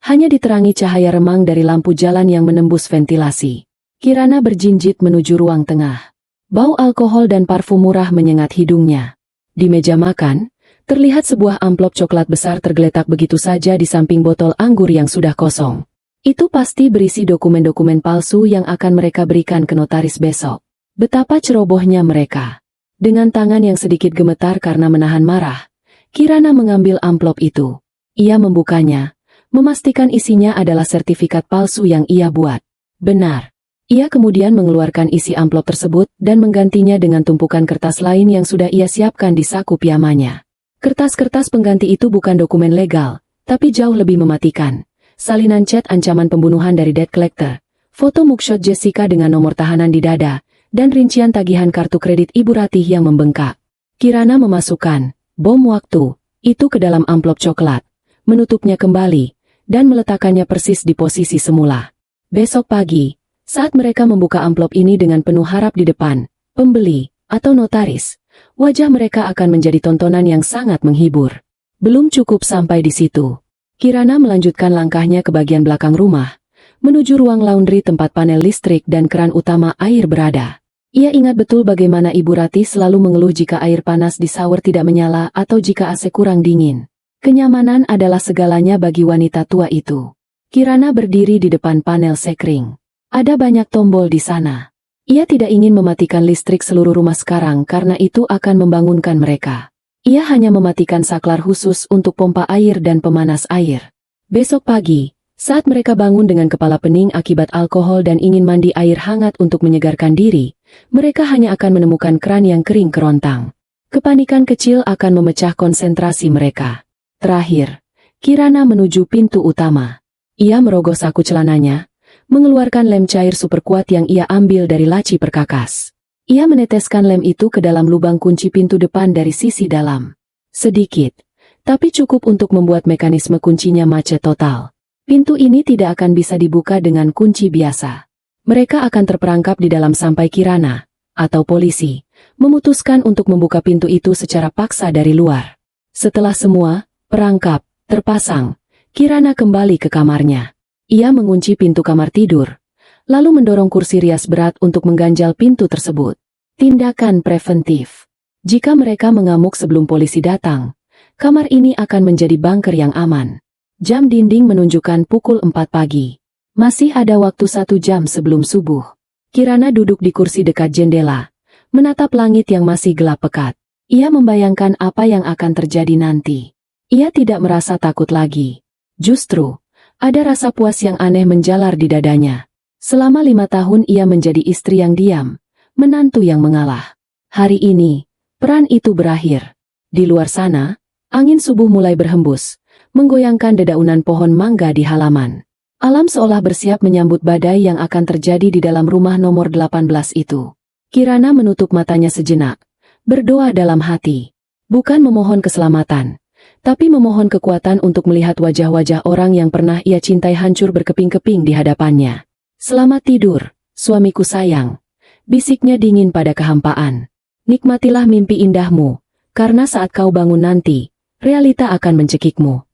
Hanya diterangi cahaya remang dari lampu jalan yang menembus ventilasi. Kirana berjinjit menuju ruang tengah. Bau alkohol dan parfum murah menyengat hidungnya. Di meja makan, terlihat sebuah amplop coklat besar tergeletak begitu saja di samping botol anggur yang sudah kosong. Itu pasti berisi dokumen-dokumen palsu yang akan mereka berikan ke notaris besok. Betapa cerobohnya mereka. Dengan tangan yang sedikit gemetar karena menahan marah, Kirana mengambil amplop itu. Ia membukanya, memastikan isinya adalah sertifikat palsu yang ia buat. Benar. Ia kemudian mengeluarkan isi amplop tersebut dan menggantinya dengan tumpukan kertas lain yang sudah ia siapkan di saku piyamanya. Kertas-kertas pengganti itu bukan dokumen legal, tapi jauh lebih mematikan. Salinan chat ancaman pembunuhan dari debt collector, foto mugshot Jessica dengan nomor tahanan di dada, dan rincian tagihan kartu kredit Ibu Ratih yang membengkak. Kirana memasukkan bom waktu itu ke dalam amplop coklat, menutupnya kembali, dan meletakkannya persis di posisi semula. Besok pagi, saat mereka membuka amplop ini dengan penuh harap di depan pembeli atau notaris, wajah mereka akan menjadi tontonan yang sangat menghibur. Belum cukup sampai di situ. Kirana melanjutkan langkahnya ke bagian belakang rumah, menuju ruang laundry tempat panel listrik dan keran utama air berada. Ia ingat betul bagaimana Ibu Ratih selalu mengeluh jika air panas di shower tidak menyala atau jika AC kurang dingin. Kenyamanan adalah segalanya bagi wanita tua itu. Kirana berdiri di depan panel sekring. Ada banyak tombol di sana. Ia tidak ingin mematikan listrik seluruh rumah sekarang karena itu akan membangunkan mereka. Ia hanya mematikan saklar khusus untuk pompa air dan pemanas air. Besok pagi, saat mereka bangun dengan kepala pening akibat alkohol dan ingin mandi air hangat untuk menyegarkan diri, mereka hanya akan menemukan keran yang kering kerontang. Kepanikan kecil akan memecah konsentrasi mereka. Terakhir, Kirana menuju pintu utama. Ia merogoh saku celananya, mengeluarkan lem cair super kuat yang ia ambil dari laci perkakas. Ia meneteskan lem itu ke dalam lubang kunci pintu depan dari sisi dalam. Sedikit, tapi cukup untuk membuat mekanisme kuncinya macet total. Pintu ini tidak akan bisa dibuka dengan kunci biasa. Mereka akan terperangkap di dalam sampai Kirana, atau polisi, memutuskan untuk membuka pintu itu secara paksa dari luar. Setelah semua perangkap terpasang, Kirana kembali ke kamarnya. Ia mengunci pintu kamar tidur, lalu mendorong kursi rias berat untuk mengganjal pintu tersebut. Tindakan preventif. Jika mereka mengamuk sebelum polisi datang, kamar ini akan menjadi bunker yang aman. Jam dinding menunjukkan pukul 4 pagi. Masih ada waktu 1 jam sebelum subuh. Kirana duduk di kursi dekat jendela, menatap langit yang masih gelap pekat. Ia membayangkan apa yang akan terjadi nanti. Ia tidak merasa takut lagi. Justru, ada rasa puas yang aneh menjalar di dadanya. Selama 5 tahun ia menjadi istri yang diam, menantu yang mengalah. Hari ini, peran itu berakhir. Di luar sana, angin subuh mulai berhembus, menggoyangkan dedaunan pohon mangga di halaman. Alam seolah bersiap menyambut badai yang akan terjadi di dalam rumah nomor 18 itu. Kirana menutup matanya sejenak, berdoa dalam hati. Bukan memohon keselamatan, tapi memohon kekuatan untuk melihat wajah-wajah orang yang pernah ia cintai hancur berkeping-keping di hadapannya. Selamat tidur, suamiku sayang. Bisiknya dingin pada kehampaan. Nikmatilah mimpi indahmu, karena saat kau bangun nanti, realita akan mencekikmu.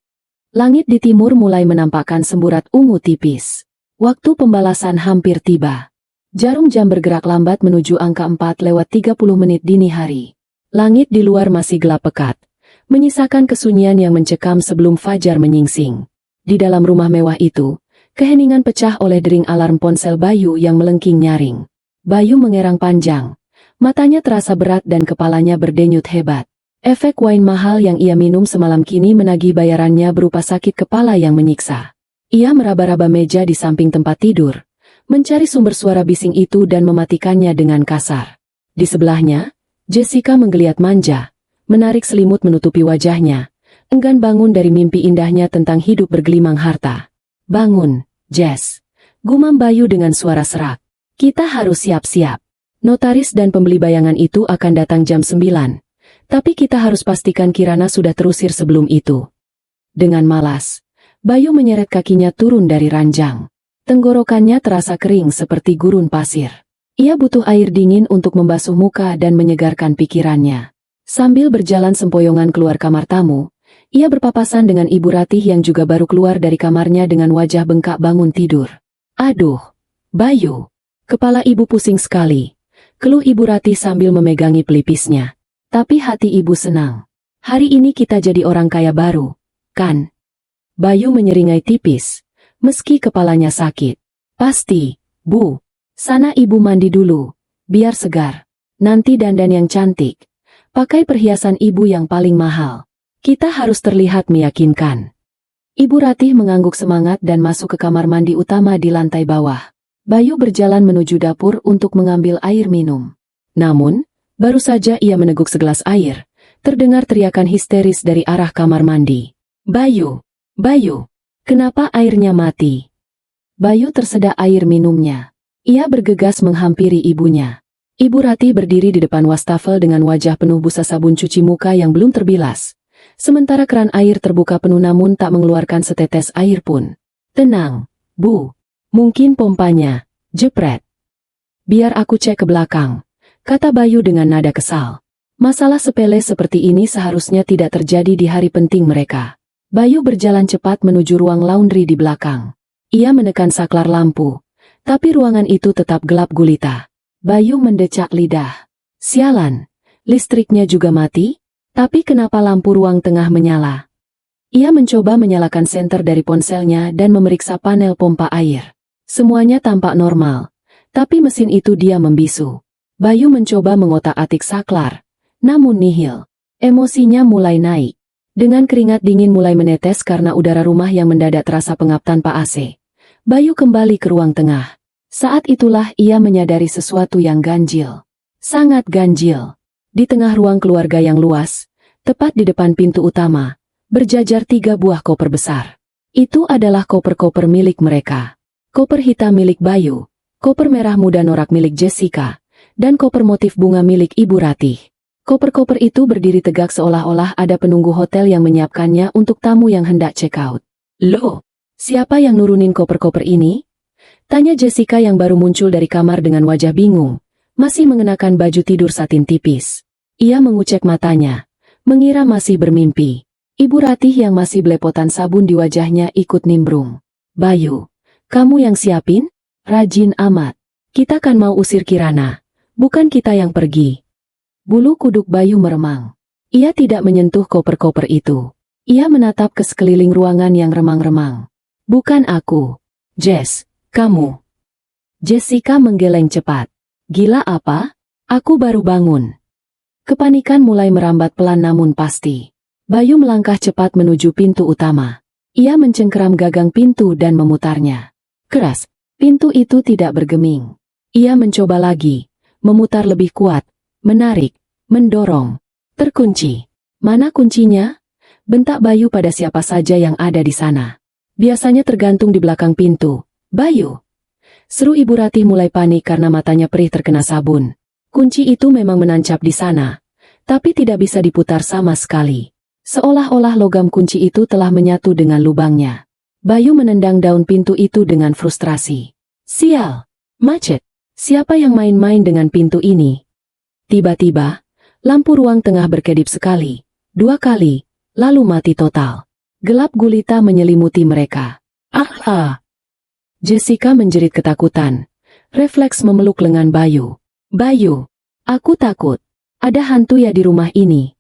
Langit di timur mulai menampakkan semburat ungu tipis. Waktu pembalasan hampir tiba. Jarum jam bergerak lambat menuju angka 4:30 dini hari. Langit di luar masih gelap pekat, menyisakan kesunyian yang mencekam sebelum fajar menyingsing. Di dalam rumah mewah itu, keheningan pecah oleh dering alarm ponsel Bayu yang melengking nyaring. Bayu mengerang panjang. Matanya terasa berat dan kepalanya berdenyut hebat. Efek wine mahal yang ia minum semalam kini menagih bayarannya berupa sakit kepala yang menyiksa. Ia meraba-raba meja di samping tempat tidur, mencari sumber suara bising itu dan mematikannya dengan kasar. Di sebelahnya, Jessica menggeliat manja, menarik selimut menutupi wajahnya, enggan bangun dari mimpi indahnya tentang hidup bergelimang harta. Bangun, Jess. Gumam Bayu dengan suara serak. Kita harus siap-siap. Notaris dan pembeli bayangan itu akan datang jam 9. Tapi kita harus pastikan Kirana sudah terusir sebelum itu. Dengan malas, Bayu menyeret kakinya turun dari ranjang. Tenggorokannya terasa kering seperti gurun pasir. Ia butuh air dingin untuk membasuh muka dan menyegarkan pikirannya. Sambil berjalan sempoyongan keluar kamar tamu, Ia berpapasan dengan Ibu Ratih yang juga baru keluar dari kamarnya dengan wajah bengkak bangun tidur. Aduh, Bayu. Kepala ibu pusing sekali. Keluh Ibu Ratih sambil memegangi pelipisnya. Tapi hati ibu senang. Hari ini kita jadi orang kaya baru, kan? Bayu menyeringai tipis, meski kepalanya sakit. Pasti, Bu. Sana ibu mandi dulu, biar segar. Nanti dandan yang cantik. Pakai perhiasan ibu yang paling mahal. Kita harus terlihat meyakinkan. Ibu Ratih mengangguk semangat dan masuk ke kamar mandi utama di lantai bawah. Bayu berjalan menuju dapur untuk mengambil air minum. Namun, baru saja ia meneguk segelas air, terdengar teriakan histeris dari arah kamar mandi. Bayu, Bayu, kenapa airnya mati? Bayu tersedak air minumnya. Ia bergegas menghampiri ibunya. Ibu Ratih berdiri di depan wastafel dengan wajah penuh busa sabun cuci muka yang belum terbilas. Sementara keran air terbuka penuh namun tak mengeluarkan setetes air pun. Tenang, Bu. Mungkin pompanya, jepret. Biar aku cek ke belakang, kata Bayu dengan nada kesal. Masalah sepele seperti ini seharusnya tidak terjadi di hari penting mereka. Bayu berjalan cepat menuju ruang laundry di belakang. Ia menekan saklar lampu, tapi ruangan itu tetap gelap gulita. Bayu mendecak lidah. Sialan, listriknya juga mati? Tapi kenapa lampu ruang tengah menyala? Ia mencoba menyalakan senter dari ponselnya dan memeriksa panel pompa air. Semuanya tampak normal, tapi mesin itu dia membisu. Bayu mencoba mengotak-atik saklar, namun nihil. Emosinya mulai naik. Dengan keringat dingin mulai menetes karena udara rumah yang mendadak terasa pengap tanpa AC. Bayu kembali ke ruang tengah. Saat itulah ia menyadari sesuatu yang ganjil. Sangat ganjil. Di tengah ruang keluarga yang luas, tepat di depan pintu utama, berjajar 3 buah koper besar. Itu adalah koper-koper milik mereka. Koper hitam milik Bayu, koper merah muda norak milik Jessica, dan koper motif bunga milik Ibu Ratih. Koper-koper itu berdiri tegak seolah-olah ada penunggu hotel yang menyiapkannya untuk tamu yang hendak check out. Loh, siapa yang nurunin koper-koper ini? Tanya Jessica yang baru muncul dari kamar dengan wajah bingung, masih mengenakan baju tidur satin tipis. Ia mengucek matanya, mengira masih bermimpi. Ibu Ratih yang masih belepotan sabun di wajahnya ikut nimbrung. Bayu, kamu yang siapin? Rajin amat. Kita kan mau usir Kirana, bukan kita yang pergi. Bulu kuduk Bayu meremang. Ia tidak menyentuh koper-koper itu. Ia menatap ke sekeliling ruangan yang remang-remang. Bukan aku. Jess, kamu. Jessica menggeleng cepat. Gila apa? Aku baru bangun. Kepanikan mulai merambat pelan namun pasti. Bayu melangkah cepat menuju pintu utama. Ia mencengkeram gagang pintu dan memutarnya. Keras, pintu itu tidak bergeming. Ia mencoba lagi, memutar lebih kuat, menarik, mendorong. Terkunci. Mana kuncinya? Bentak Bayu pada siapa saja yang ada di sana. Biasanya tergantung di belakang pintu. Bayu. Seru Ibu Ratih mulai panik karena matanya perih terkena sabun. Kunci itu memang menancap di sana, tapi tidak bisa diputar sama sekali. Seolah-olah logam kunci itu telah menyatu dengan lubangnya. Bayu menendang daun pintu itu dengan frustrasi. Sial, macet. Siapa yang main-main dengan pintu ini? Tiba-tiba, lampu ruang tengah berkedip sekali, 2 kali, lalu mati total. Gelap gulita menyelimuti mereka. Ah! Jessica menjerit ketakutan. Refleks memeluk lengan Bayu. Bayu, aku takut. Ada hantu ya di rumah ini.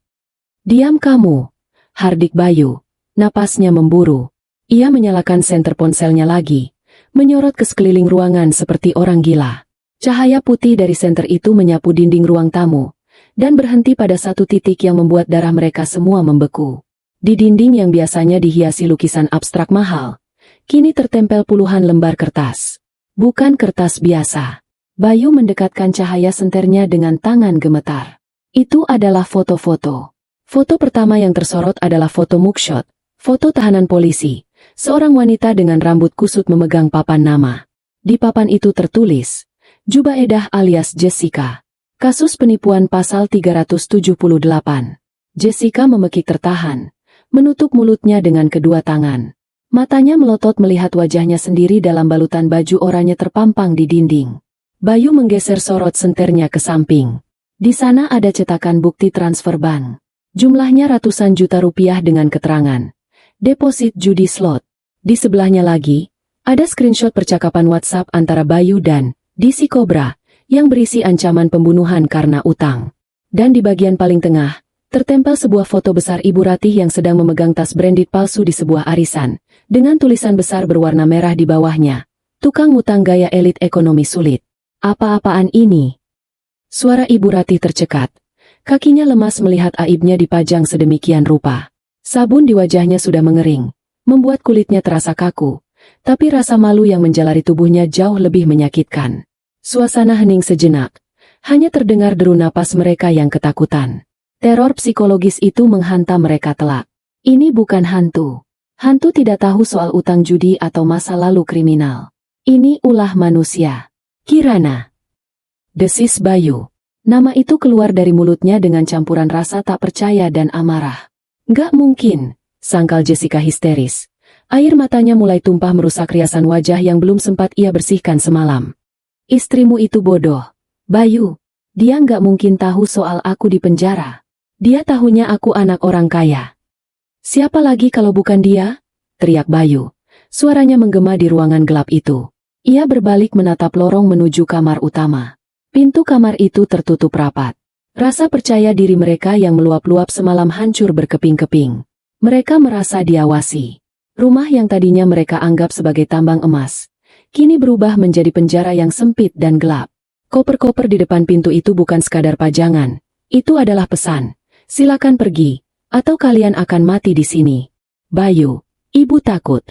Diam kamu. Hardik Bayu. Napasnya memburu. Ia menyalakan senter ponselnya lagi, menyorot ke sekeliling ruangan seperti orang gila. Cahaya putih dari senter itu menyapu dinding ruang tamu, dan berhenti pada satu titik yang membuat darah mereka semua membeku. Di dinding yang biasanya dihiasi lukisan abstrak mahal, kini tertempel puluhan lembar kertas. Bukan kertas biasa. Bayu mendekatkan cahaya senternya dengan tangan gemetar. Itu adalah foto-foto. Foto pertama yang tersorot adalah foto mugshot, foto tahanan polisi. Seorang wanita dengan rambut kusut memegang papan nama. Di papan itu tertulis, Jubaidah alias Jessica. Kasus penipuan pasal 378. Jessica memekik tertahan, menutup mulutnya dengan kedua tangan. Matanya melotot melihat wajahnya sendiri dalam balutan baju oranye terpampang di dinding. Bayu menggeser sorot senternya ke samping. Di sana ada cetakan bukti transfer bank. Jumlahnya ratusan juta rupiah dengan keterangan deposit judi slot. Di sebelahnya lagi, ada screenshot percakapan WhatsApp antara Bayu dan DC Cobra yang berisi ancaman pembunuhan karena utang. Dan di bagian paling tengah, tertempel sebuah foto besar Ibu Ratih yang sedang memegang tas branded palsu di sebuah arisan, dengan tulisan besar berwarna merah di bawahnya. Tukang utang gaya elit ekonomi sulit. Apa-apaan ini? Suara Ibu Ratih tercekat. Kakinya lemas melihat aibnya dipajang sedemikian rupa. Sabun di wajahnya sudah mengering, membuat kulitnya terasa kaku, tapi rasa malu yang menjalari tubuhnya jauh lebih menyakitkan. Suasana hening sejenak, hanya terdengar deru napas mereka yang ketakutan. Teror psikologis itu menghantam mereka telak. Ini bukan hantu. Hantu tidak tahu soal utang judi atau masa lalu kriminal. Ini ulah manusia. Kirana. Desis Bayu. Nama itu keluar dari mulutnya dengan campuran rasa tak percaya dan amarah. Nggak mungkin, sangkal Jessica histeris. Air matanya mulai tumpah merusak riasan wajah yang belum sempat ia bersihkan semalam. Istrimu itu bodoh. Bayu, dia nggak mungkin tahu soal aku di penjara. Dia tahunya aku anak orang kaya. Siapa lagi kalau bukan dia? Teriak Bayu. Suaranya menggema di ruangan gelap itu. Ia berbalik menatap lorong menuju kamar utama. Pintu kamar itu tertutup rapat. Rasa percaya diri mereka yang meluap-luap semalam hancur berkeping-keping. Mereka merasa diawasi. Rumah yang tadinya mereka anggap sebagai tambang emas, kini berubah menjadi penjara yang sempit dan gelap. Koper-koper di depan pintu itu bukan sekadar pajangan. Itu adalah pesan. Silakan pergi, atau kalian akan mati di sini. Bayu, ibu takut.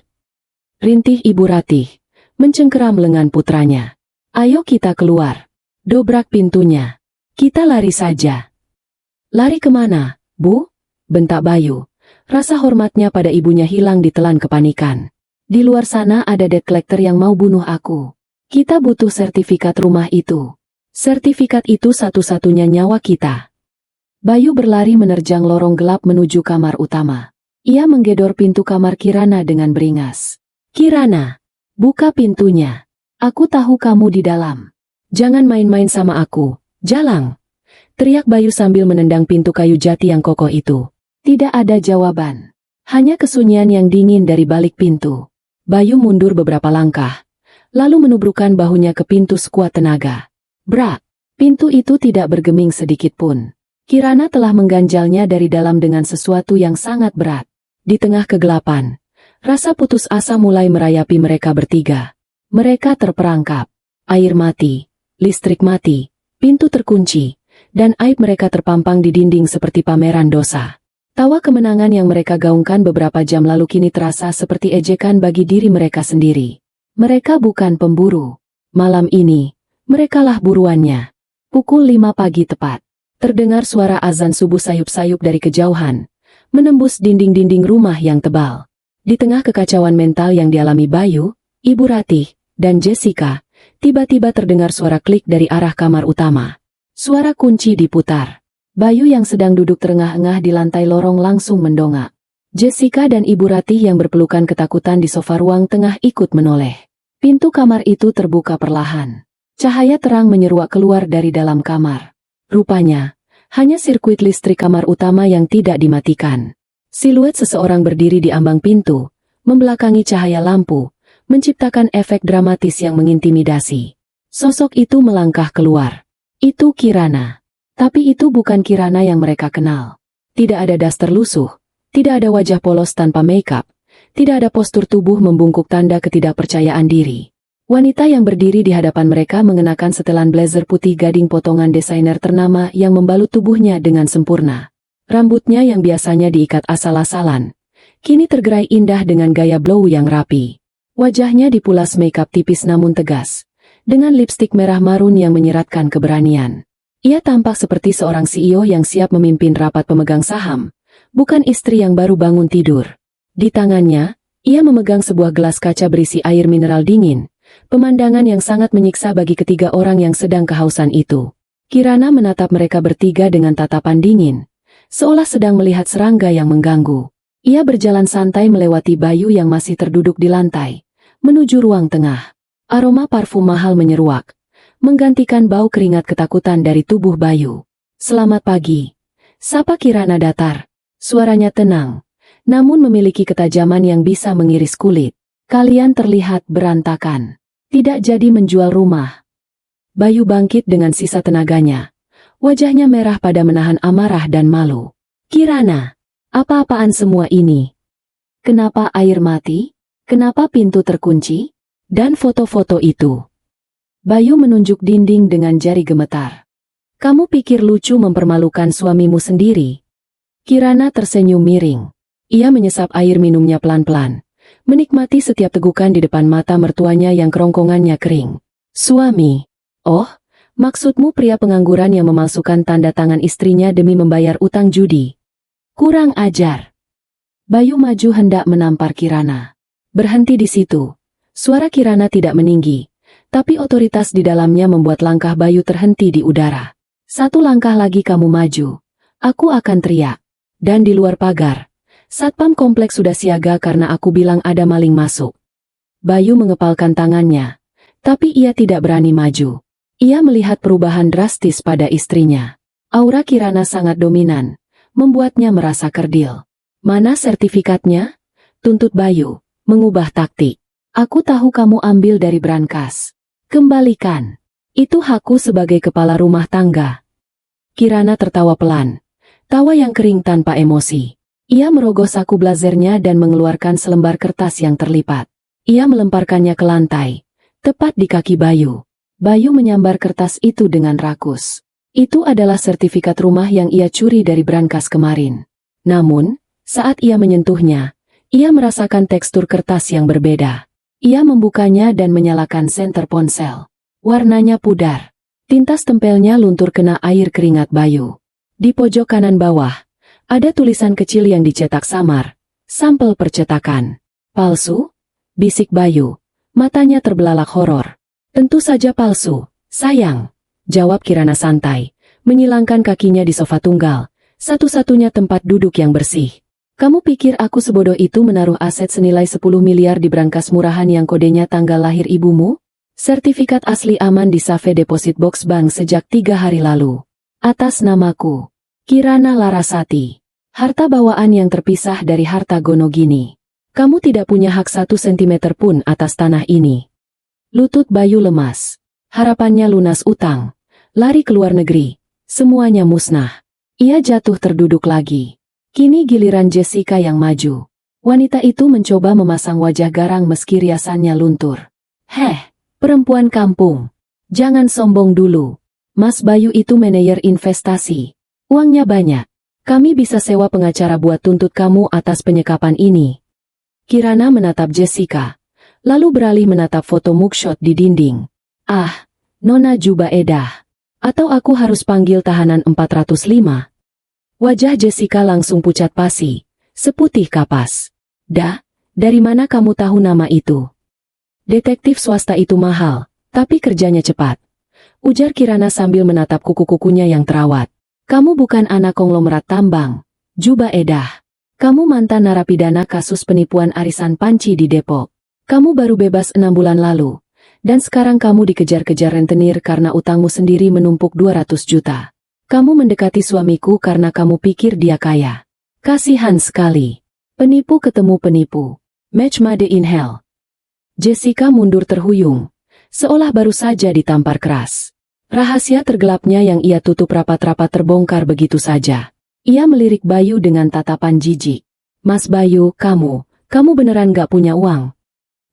Rintih Ibu Ratih, mencengkeram lengan putranya. Ayo kita keluar. Dobrak pintunya. Kita lari saja. Lari kemana, Bu? Bentak Bayu. Rasa hormatnya pada ibunya hilang ditelan kepanikan. Di luar sana ada debt collector yang mau bunuh aku. Kita butuh sertifikat rumah itu. Sertifikat itu satu-satunya nyawa kita. Bayu berlari menerjang lorong gelap menuju kamar utama. Ia menggedor pintu kamar Kirana dengan beringas. Kirana, buka pintunya. Aku tahu kamu di dalam. Jangan main-main sama aku, jalang. Teriak Bayu sambil menendang pintu kayu jati yang kokoh itu. Tidak ada jawaban. Hanya kesunyian yang dingin dari balik pintu. Bayu mundur beberapa langkah, lalu menubrukkan bahunya ke pintu sekuat tenaga. Brak! Pintu itu tidak bergeming sedikit pun. Kirana telah mengganjalnya dari dalam dengan sesuatu yang sangat berat. Di tengah kegelapan, rasa putus asa mulai merayapi mereka bertiga. Mereka terperangkap. Air mati. Listrik mati, pintu terkunci, dan aib mereka terpampang di dinding seperti pameran dosa. Tawa kemenangan yang mereka gaungkan beberapa jam lalu kini terasa seperti ejekan bagi diri mereka sendiri. Mereka bukan pemburu. Malam ini, merekalah buruannya. Pukul 5 pagi tepat. Terdengar suara azan subuh sayup-sayup dari kejauhan, menembus dinding-dinding rumah yang tebal. Di tengah kekacauan mental yang dialami Bayu, Ibu Ratih, dan Jessica, tiba-tiba terdengar suara klik dari arah kamar utama. Suara kunci diputar. Bayu yang sedang duduk terengah-engah di lantai lorong langsung mendongak. Jessica dan Ibu Ratih yang berpelukan ketakutan di sofa ruang tengah ikut menoleh. Pintu kamar itu terbuka perlahan. Cahaya terang menyeruak keluar dari dalam kamar. Rupanya, hanya sirkuit listrik kamar utama yang tidak dimatikan. Siluet seseorang berdiri di ambang pintu, membelakangi cahaya lampu, menciptakan efek dramatis yang mengintimidasi. Sosok itu melangkah keluar. Itu Kirana. Tapi itu bukan Kirana yang mereka kenal. Tidak ada das terlusuh, tidak ada wajah polos tanpa makeup, tidak ada postur tubuh membungkuk tanda ketidakpercayaan diri. Wanita yang berdiri di hadapan mereka mengenakan setelan blazer putih gading potongan desainer ternama yang membalut tubuhnya dengan sempurna. Rambutnya yang biasanya diikat asal-asalan, kini tergerai indah dengan gaya blow yang rapi. Wajahnya dipulas makeup tipis namun tegas, dengan lipstik merah marun yang menyeratkan keberanian. Ia tampak seperti seorang CEO yang siap memimpin rapat pemegang saham, bukan istri yang baru bangun tidur. Di tangannya, ia memegang sebuah gelas kaca berisi air mineral dingin, pemandangan yang sangat menyiksa bagi ketiga orang yang sedang kehausan itu. Kirana menatap mereka bertiga dengan tatapan dingin, seolah sedang melihat serangga yang mengganggu. Ia berjalan santai melewati Bayu yang masih terduduk di lantai, menuju ruang tengah. Aroma parfum mahal menyeruak, menggantikan bau keringat ketakutan dari tubuh Bayu. Selamat pagi. Sapa Kirana datar. Suaranya tenang, namun memiliki ketajaman yang bisa mengiris kulit. Kalian terlihat berantakan. Tidak jadi menjual rumah. Bayu bangkit dengan sisa tenaganya. Wajahnya merah pada menahan amarah dan malu. Kirana, apa-apaan semua ini? Kenapa air mati? Kenapa pintu terkunci? Dan foto-foto itu? Bayu menunjuk dinding dengan jari gemetar. Kamu pikir lucu mempermalukan suamimu sendiri? Kirana tersenyum miring. Ia menyesap air minumnya pelan-pelan, menikmati setiap tegukan di depan mata mertuanya yang kerongkongannya kering. Suami? Oh, maksudmu pria pengangguran yang memalsukan tanda tangan istrinya demi membayar utang judi? Kurang ajar. Bayu maju hendak menampar Kirana. Berhenti di situ. Suara Kirana tidak meninggi, tapi otoritas di dalamnya membuat langkah Bayu terhenti di udara. Satu langkah lagi kamu maju, aku akan teriak. Dan di luar pagar, satpam kompleks sudah siaga karena aku bilang ada maling masuk. Bayu mengepalkan tangannya, tapi ia tidak berani maju. Ia melihat perubahan drastis pada istrinya. Aura Kirana sangat dominan, membuatnya merasa kerdil. Mana sertifikatnya? Tuntut Bayu, mengubah taktik. Aku tahu kamu ambil dari brankas. Kembalikan. Itu hakku sebagai kepala rumah tangga. Kirana tertawa pelan. Tawa yang kering tanpa emosi. Ia merogoh saku blazernya dan mengeluarkan selembar kertas yang terlipat. Ia melemparkannya ke lantai, tepat di kaki Bayu. Bayu menyambar kertas itu dengan rakus. Itu adalah sertifikat rumah yang ia curi dari brankas kemarin. Namun, saat ia menyentuhnya, ia merasakan tekstur kertas yang berbeda. Ia membukanya dan menyalakan senter ponsel. Warnanya pudar. Tinta stempelnya luntur kena air keringat Bayu. Di pojok kanan bawah, ada tulisan kecil yang dicetak samar. Sampel percetakan. Palsu? Bisik Bayu. Matanya terbelalak horor. Tentu saja palsu, sayang. Jawab Kirana santai, menyilangkan kakinya di sofa tunggal. Satu-satunya tempat duduk yang bersih. Kamu pikir aku sebodoh itu menaruh aset senilai 10 miliar di brankas murahan yang kodenya tanggal lahir ibumu? Sertifikat asli aman di Safe Deposit Box Bank sejak 3 hari lalu. Atas namaku, Kirana Larasati. Harta bawaan yang terpisah dari harta Gonogini. Kamu tidak punya hak 1 sentimeter pun atas tanah ini. Lutut Bayu lemas. Harapannya lunas utang. Lari ke luar negeri. Semuanya musnah. Ia jatuh terduduk lagi. Kini giliran Jessica yang maju. Wanita itu mencoba memasang wajah garang meski riasannya luntur. Perempuan kampung. Jangan sombong dulu. Mas Bayu itu manajer investasi. Uangnya banyak. Kami bisa sewa pengacara buat tuntut kamu atas penyekapan ini. Kirana menatap Jessica, lalu beralih menatap foto mugshot di dinding. Ah, Nona Jubaedah. Atau aku harus panggil tahanan 405? Wajah Jessica langsung pucat pasi, seputih kapas. Dari mana kamu tahu nama itu? Detektif swasta itu mahal, tapi kerjanya cepat. Ujar Kirana sambil menatap kuku-kukunya yang terawat. Kamu bukan anak konglomerat tambang, Jubaedah. Kamu mantan narapidana kasus penipuan arisan panci di Depok. Kamu baru bebas 6 bulan lalu. Dan sekarang kamu dikejar-kejar rentenir karena utangmu sendiri menumpuk 200 juta. Kamu mendekati suamiku karena kamu pikir dia kaya. Kasihan sekali. Penipu ketemu penipu. Match made in hell. Jessica mundur terhuyung, seolah baru saja ditampar keras. Rahasia tergelapnya yang ia tutup rapat-rapat terbongkar begitu saja. Ia melirik Bayu dengan tatapan jijik. Mas Bayu, kamu beneran gak punya uang?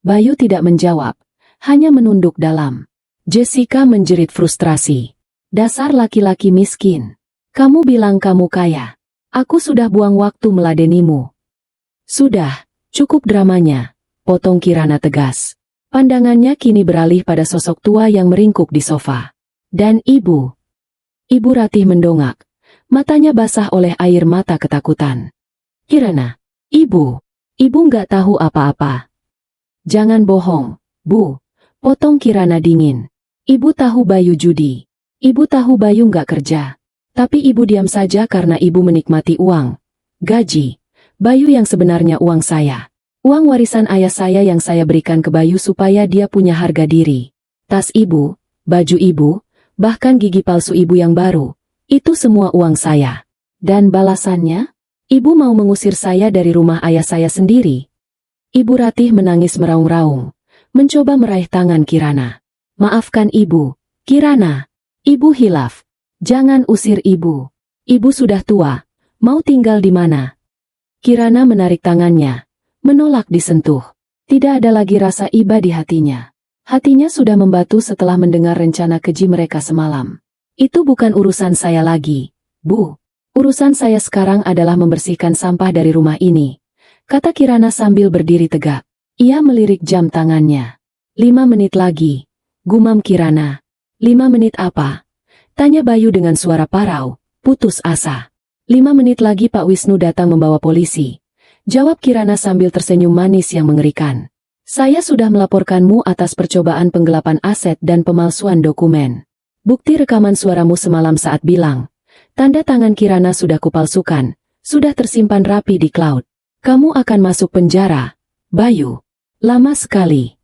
Bayu tidak menjawab, hanya menunduk dalam. Jessica menjerit frustrasi. Dasar laki-laki miskin. Kamu bilang kamu kaya. Aku sudah buang waktu meladenimu. Sudah, cukup dramanya. Potong Kirana tegas. Pandangannya kini beralih pada sosok tua yang meringkuk di sofa. Dan ibu. Ibu Ratih mendongak. Matanya basah oleh air mata ketakutan. Kirana, ibu nggak tahu apa-apa. Jangan bohong, Bu. Potong Kirana dingin. Ibu tahu Bayu judi. Ibu tahu Bayu nggak kerja. Tapi ibu diam saja karena ibu menikmati uang. Gaji. Bayu yang sebenarnya uang saya. Uang warisan ayah saya yang saya berikan ke Bayu supaya dia punya harga diri. Tas ibu, baju ibu, bahkan gigi palsu ibu yang baru. Itu semua uang saya. Dan balasannya? Ibu mau mengusir saya dari rumah ayah saya sendiri. Ibu Ratih menangis meraung-raung, mencoba meraih tangan Kirana. Maafkan ibu, Kirana. Ibu hilaf. Jangan usir ibu. Ibu sudah tua. Mau tinggal di mana? Kirana menarik tangannya, menolak disentuh. Tidak ada lagi rasa iba di hatinya. Hatinya sudah membatu setelah mendengar rencana keji mereka semalam. Itu bukan urusan saya lagi, Bu. Urusan saya sekarang adalah membersihkan sampah dari rumah ini, kata Kirana sambil berdiri tegak. Ia melirik jam tangannya. 5 menit lagi, gumam Kirana. 5 menit apa? Tanya Bayu dengan suara parau, putus asa. 5 menit lagi Pak Wisnu datang membawa polisi. Jawab Kirana sambil tersenyum manis yang mengerikan. Saya sudah melaporkanmu atas percobaan penggelapan aset dan pemalsuan dokumen. Bukti rekaman suaramu semalam saat bilang, tanda tangan Kirana sudah kupalsukan, sudah tersimpan rapi di cloud. Kamu akan masuk penjara, Bayu. Lama sekali.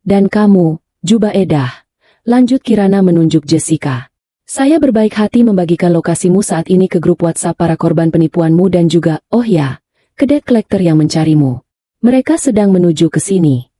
Dan kamu, Juba Edah. Lanjut Kirana menunjuk Jessica. Saya berbaik hati membagikan lokasimu saat ini ke grup WhatsApp para korban penipuanmu dan juga, oh ya, ke debt collector yang mencarimu. Mereka sedang menuju ke sini.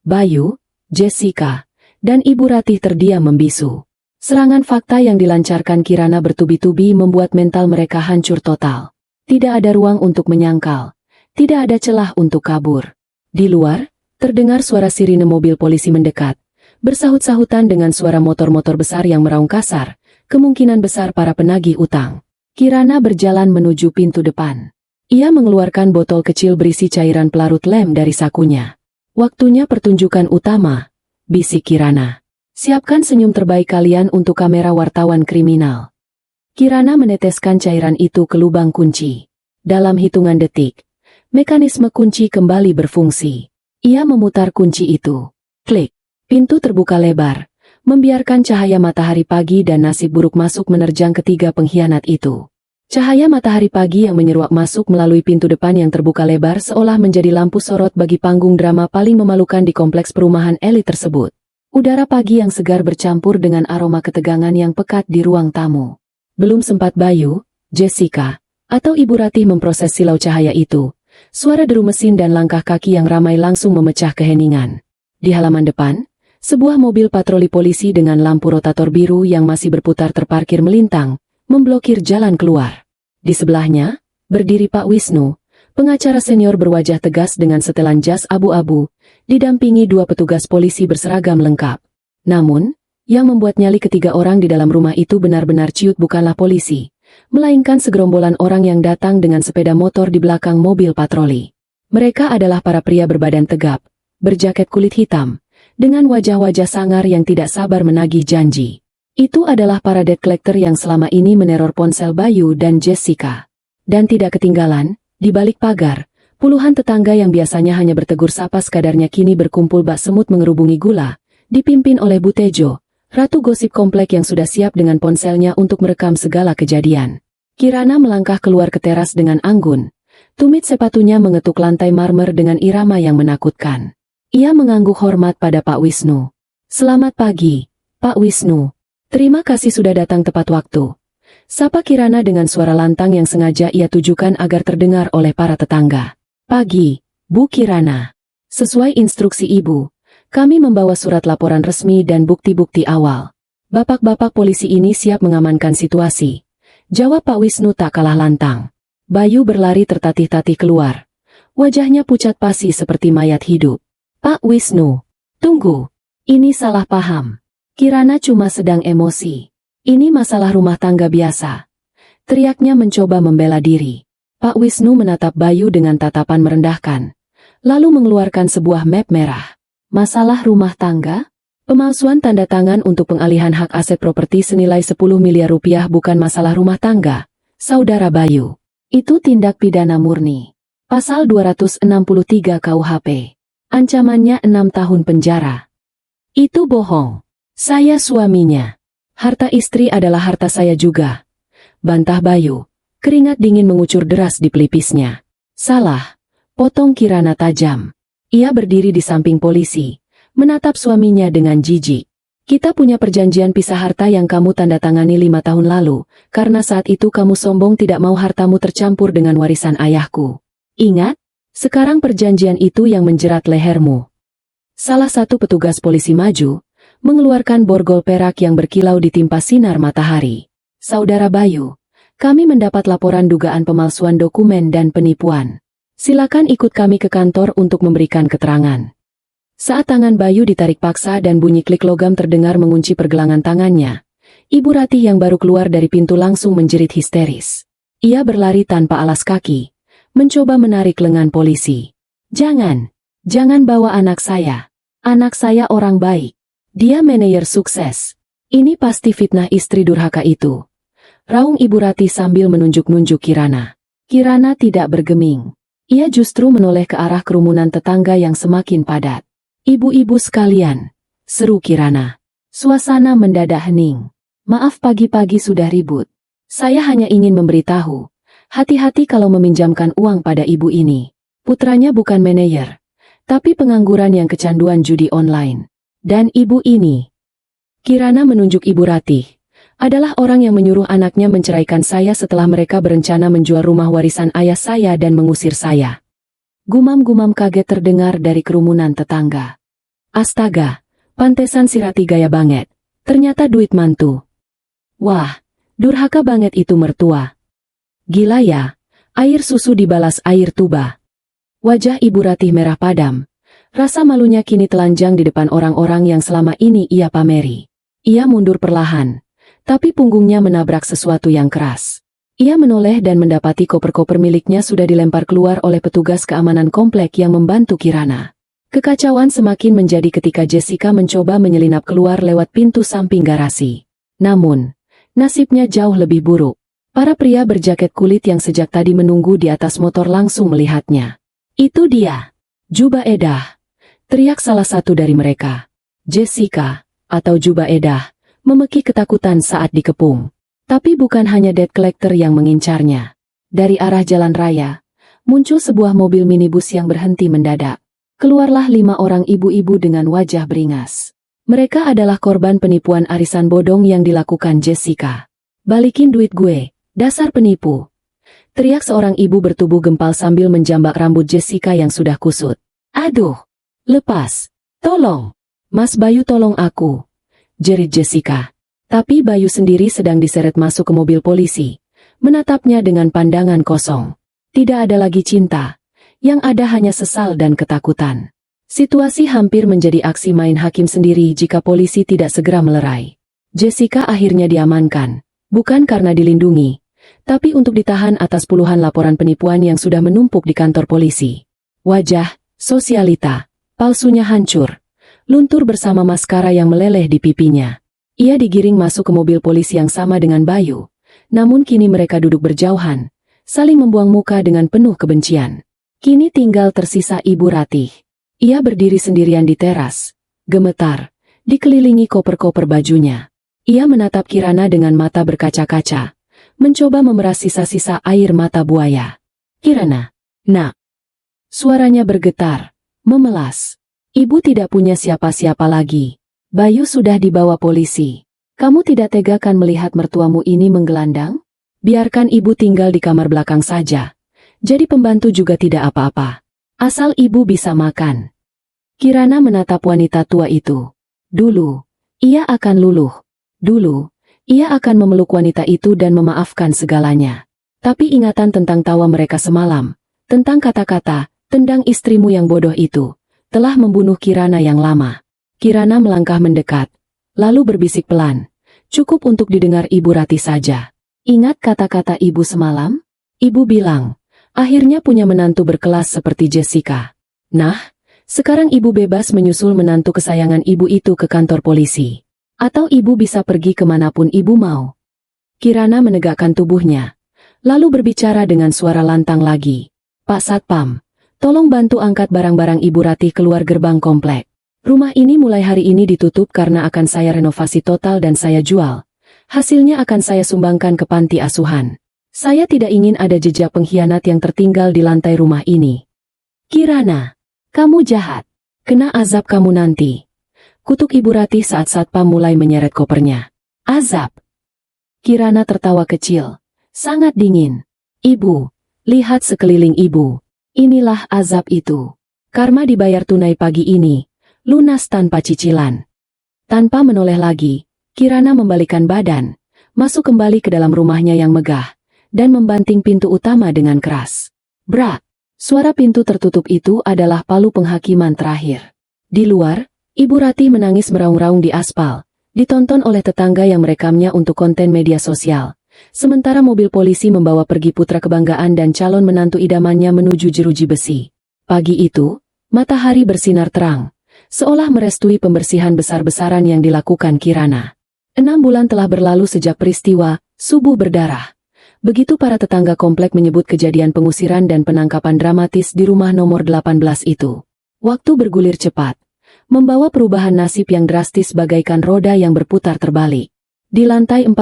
Bayu, Jessica, dan Ibu Ratih terdiam membisu. Serangan fakta yang dilancarkan Kirana bertubi-tubi membuat mental mereka hancur total. Tidak ada ruang untuk menyangkal. Tidak ada celah untuk kabur. Di luar, terdengar suara sirine mobil polisi mendekat. Bersahut-sahutan dengan suara motor-motor besar yang meraung kasar. Kemungkinan besar para penagih utang. Kirana berjalan menuju pintu depan. Ia mengeluarkan botol kecil berisi cairan pelarut lem dari sakunya. Waktunya pertunjukan utama, bisik Kirana. Siapkan senyum terbaik kalian untuk kamera wartawan kriminal. Kirana meneteskan cairan itu ke lubang kunci. Dalam hitungan detik, mekanisme kunci kembali berfungsi. Ia memutar kunci itu. Klik. Pintu terbuka lebar, membiarkan cahaya matahari pagi dan nasib buruk masuk menerjang ketiga pengkhianat itu. Cahaya matahari pagi yang menyeruak masuk melalui pintu depan yang terbuka lebar seolah menjadi lampu sorot bagi panggung drama paling memalukan di kompleks perumahan elit tersebut. Udara pagi yang segar bercampur dengan aroma ketegangan yang pekat di ruang tamu. Belum sempat Bayu, Jessica, atau Ibu Ratih memproses silau cahaya itu, suara deru mesin dan langkah kaki yang ramai langsung memecah keheningan. Di halaman depan, sebuah mobil patroli polisi dengan lampu rotator biru yang masih berputar terparkir melintang, memblokir jalan keluar. Di sebelahnya, berdiri Pak Wisnu, pengacara senior berwajah tegas dengan setelan jas abu-abu, didampingi 2 petugas polisi berseragam lengkap. Namun, yang membuat nyali ketiga orang di dalam rumah itu benar-benar ciut bukanlah polisi, melainkan segerombolan orang yang datang dengan sepeda motor di belakang mobil patroli. Mereka adalah para pria berbadan tegap, berjaket kulit hitam, dengan wajah-wajah sangar yang tidak sabar menagih janji. Itu adalah para debt collector yang selama ini meneror ponsel Bayu dan Jessica. Dan tidak ketinggalan, di balik pagar, puluhan tetangga yang biasanya hanya bertegur sapa sekadarnya kini berkumpul bak semut mengerubungi gula, dipimpin oleh Bu Tejo, ratu gosip komplek yang sudah siap dengan ponselnya untuk merekam segala kejadian. Kirana melangkah keluar ke teras dengan anggun. Tumit sepatunya mengetuk lantai marmer dengan irama yang menakutkan. Ia mengangguk hormat pada Pak Wisnu. Selamat pagi, Pak Wisnu. Terima kasih sudah datang tepat waktu. Sapa Kirana dengan suara lantang yang sengaja ia tujukan agar terdengar oleh para tetangga. Pagi, Bu Kirana. Sesuai instruksi Ibu, kami membawa surat laporan resmi dan bukti-bukti awal. Bapak-bapak polisi ini siap mengamankan situasi. Jawab Pak Wisnu tak kalah lantang. Bayu berlari tertatih-tatih keluar. Wajahnya pucat pasi seperti mayat hidup. Pak Wisnu, tunggu. Ini salah paham. Kirana cuma sedang emosi. Ini masalah rumah tangga biasa. Teriaknya mencoba membela diri. Pak Wisnu menatap Bayu dengan tatapan merendahkan. Lalu mengeluarkan sebuah map merah. Masalah rumah tangga? Pemalsuan tanda tangan untuk pengalihan hak aset properti senilai 10 miliar rupiah bukan masalah rumah tangga, Saudara Bayu. Itu tindak pidana murni. Pasal 263 KUHP. Ancamannya 6 tahun penjara. Itu bohong. Saya suaminya. Harta istri adalah harta saya juga. Bantah Bayu. Keringat dingin mengucur deras di pelipisnya. Salah. Potong Kirana tajam. Ia berdiri di samping polisi, menatap suaminya dengan jijik. Kita punya perjanjian pisah harta yang kamu tanda tangani 5 tahun lalu, karena saat itu kamu sombong tidak mau hartamu tercampur dengan warisan ayahku. Ingat? Sekarang perjanjian itu yang menjerat lehermu. Salah satu petugas polisi maju, mengeluarkan borgol perak yang berkilau ditimpa sinar matahari. Saudara Bayu, kami mendapat laporan dugaan pemalsuan dokumen dan penipuan. Silakan ikut kami ke kantor untuk memberikan keterangan. Saat tangan Bayu ditarik paksa dan bunyi klik logam terdengar mengunci pergelangan tangannya, Ibu Ratih yang baru keluar dari pintu langsung menjerit histeris. Ia berlari tanpa alas kaki, mencoba menarik lengan polisi. Jangan bawa anak saya. Anak saya orang baik. Dia manajer sukses. Ini pasti fitnah istri durhaka itu. Raung Ibu Ratih sambil menunjuk-nunjuk Kirana. Kirana tidak bergeming. Ia justru menoleh ke arah kerumunan tetangga yang semakin padat. Ibu-ibu sekalian, seru Kirana. Suasana mendadak hening. Maaf pagi-pagi sudah ribut. Saya hanya ingin memberitahu, hati-hati kalau meminjamkan uang pada ibu ini. Putranya bukan manajer, tapi pengangguran yang kecanduan judi online. Dan ibu ini, Kirana menunjuk Ibu Ratih, adalah orang yang menyuruh anaknya menceraikan saya setelah mereka berencana menjual rumah warisan ayah saya dan mengusir saya. Gumam-gumam kaget terdengar dari kerumunan tetangga. Astaga, pantesan si Ratih gaya banget. Ternyata duit mantu. Wah, durhaka banget itu mertua. Gila ya, air susu dibalas air tuba. Wajah Ibu Ratih merah padam. Rasa malunya kini telanjang di depan orang-orang yang selama ini ia pameri. Ia mundur perlahan, tapi punggungnya menabrak sesuatu yang keras. Ia menoleh dan mendapati koper-koper miliknya sudah dilempar keluar oleh petugas keamanan komplek yang membantu Kirana. Kekacauan semakin menjadi ketika Jessica mencoba menyelinap keluar lewat pintu samping garasi. Namun, nasibnya jauh lebih buruk. Para pria berjaket kulit yang sejak tadi menunggu di atas motor langsung melihatnya. Itu dia, Juba Edah, teriak salah satu dari mereka. Jessica, atau Juba Edah, memeki ketakutan saat dikepung. Tapi bukan hanya debt collector yang mengincarnya. Dari arah jalan raya, muncul sebuah mobil minibus yang berhenti mendadak. Keluarlah 5 orang ibu-ibu dengan wajah beringas. Mereka adalah korban penipuan arisan bodong yang dilakukan Jessica. Balikin duit gue, dasar penipu. Teriak seorang ibu bertubuh gempal sambil menjambak rambut Jessica yang sudah kusut. Aduh, lepas, tolong. Mas Bayu tolong aku, jerit Jessica. Tapi Bayu sendiri sedang diseret masuk ke mobil polisi, menatapnya dengan pandangan kosong. Tidak ada lagi cinta, yang ada hanya sesal dan ketakutan. Situasi hampir menjadi aksi main hakim sendiri jika polisi tidak segera melerai. Jessica akhirnya diamankan, bukan karena dilindungi, tapi untuk ditahan atas puluhan laporan penipuan yang sudah menumpuk di kantor polisi. Wajah, sosialita, palsunya hancur, luntur bersama maskara yang meleleh di pipinya. Ia digiring masuk ke mobil polisi yang sama dengan Bayu, namun kini mereka duduk berjauhan, saling membuang muka dengan penuh kebencian. Kini tinggal tersisa Ibu Ratih. Ia berdiri sendirian di teras, gemetar, dikelilingi koper-koper bajunya. Ia menatap Kirana dengan mata berkaca-kaca, mencoba memeras sisa-sisa air mata buaya. Kirana, nak. Suaranya bergetar, memelas. Ibu tidak punya siapa-siapa lagi. Bayu sudah dibawa polisi. Kamu tidak tega kan melihat mertuamu ini menggelandang? Biarkan ibu tinggal di kamar belakang saja. Jadi pembantu juga tidak apa-apa. Asal ibu bisa makan. Kirana menatap wanita tua itu. Dulu, ia akan luluh. Dulu, ia akan memeluk wanita itu dan memaafkan segalanya. Tapi ingatan tentang tawa mereka semalam, tentang kata-kata, tendang istrimu yang bodoh itu, telah membunuh Kirana yang lama. Kirana melangkah mendekat, lalu berbisik pelan. Cukup untuk didengar Ibu Ratih saja. Ingat kata-kata ibu semalam? Ibu bilang, akhirnya punya menantu berkelas seperti Jessica. Nah, sekarang ibu bebas menyusul menantu kesayangan ibu itu ke kantor polisi. Atau ibu bisa pergi kemanapun ibu mau. Kirana menegakkan tubuhnya, lalu berbicara dengan suara lantang lagi. Pak Satpam, tolong bantu angkat barang-barang Ibu Ratih keluar gerbang komplek. Rumah ini mulai hari ini ditutup karena akan saya renovasi total dan saya jual. Hasilnya akan saya sumbangkan ke panti asuhan. Saya tidak ingin ada jejak pengkhianat yang tertinggal di lantai rumah ini. Kirana, kamu jahat. Kena azab kamu nanti. Kutuk Ibu Ratih saat satpam mulai menyeret kopernya. Azab. Kirana tertawa kecil. Sangat dingin. Ibu, lihat sekeliling ibu. Inilah azab itu. Karma dibayar tunai pagi ini. Lunas tanpa cicilan. Tanpa menoleh lagi, Kirana membalikkan badan, masuk kembali ke dalam rumahnya yang megah, dan membanting pintu utama dengan keras. Brak! Suara pintu tertutup itu adalah palu penghakiman terakhir. Di luar, Ibu Ratih menangis meraung-raung di aspal, ditonton oleh tetangga yang merekamnya untuk konten media sosial. Sementara mobil polisi membawa pergi putra kebanggaan dan calon menantu idamannya menuju jeruji besi. Pagi itu, matahari bersinar terang, seolah merestui pembersihan besar-besaran yang dilakukan Kirana. 6 bulan telah berlalu sejak peristiwa subuh berdarah. Begitu para tetangga komplek menyebut kejadian pengusiran dan penangkapan dramatis di rumah nomor 18 itu. Waktu bergulir cepat, membawa perubahan nasib yang drastis bagaikan roda yang berputar terbalik. Di lantai 45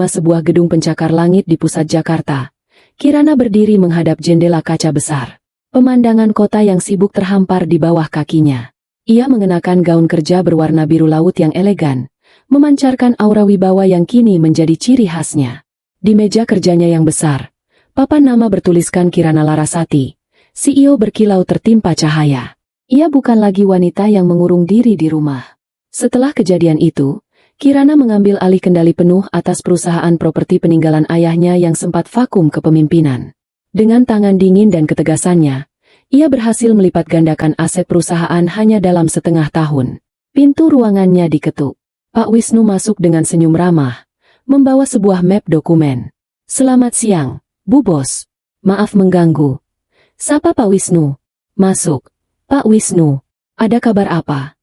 sebuah gedung pencakar langit di pusat Jakarta, Kirana berdiri menghadap jendela kaca besar. Pemandangan kota yang sibuk terhampar di bawah kakinya. Ia mengenakan gaun kerja berwarna biru laut yang elegan, memancarkan aura wibawa yang kini menjadi ciri khasnya. Di meja kerjanya yang besar, papan nama bertuliskan Kirana Larasati, CEO berkilau tertimpa cahaya. Ia bukan lagi wanita yang mengurung diri di rumah. Setelah kejadian itu, Kirana mengambil alih kendali penuh atas perusahaan properti peninggalan ayahnya yang sempat vakum kepemimpinan. Dengan tangan dingin dan ketegasannya, ia berhasil melipat gandakan aset perusahaan hanya dalam setengah tahun. Pintu ruangannya diketuk. Pak Wisnu masuk dengan senyum ramah, membawa sebuah map dokumen. Selamat siang, Bu Bos. Maaf mengganggu. Sapa Pak Wisnu? Masuk. Pak Wisnu, ada kabar apa?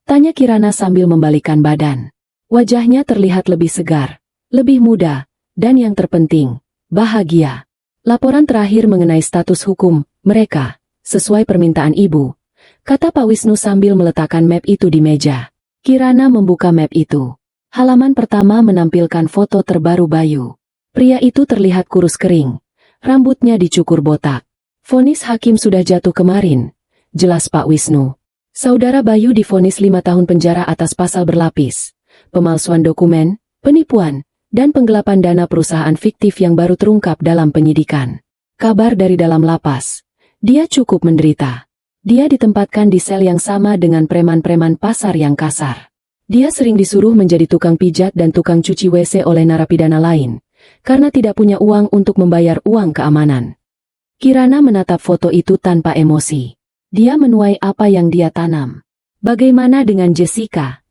Tanya Kirana sambil membalikkan badan. Wajahnya terlihat lebih segar, lebih muda, dan yang terpenting, bahagia. Laporan terakhir mengenai status hukum mereka, sesuai permintaan ibu, kata Pak Wisnu sambil meletakkan map itu di meja. Kirana membuka map itu. Halaman pertama menampilkan foto terbaru Bayu. Pria itu terlihat kurus kering, rambutnya dicukur botak. Vonis hakim sudah jatuh kemarin, jelas Pak Wisnu. Saudara Bayu divonis 5 tahun penjara atas pasal berlapis, pemalsuan dokumen, penipuan, dan penggelapan dana perusahaan fiktif yang baru terungkap dalam penyidikan. Kabar dari dalam lapas, dia cukup menderita. Dia ditempatkan di sel yang sama dengan preman-preman pasar yang kasar. Dia sering disuruh menjadi tukang pijat dan tukang cuci WC oleh narapidana lain, karena tidak punya uang untuk membayar uang keamanan. Kirana menatap foto itu tanpa emosi. Dia menuai apa yang dia tanam. Bagaimana dengan Jessica?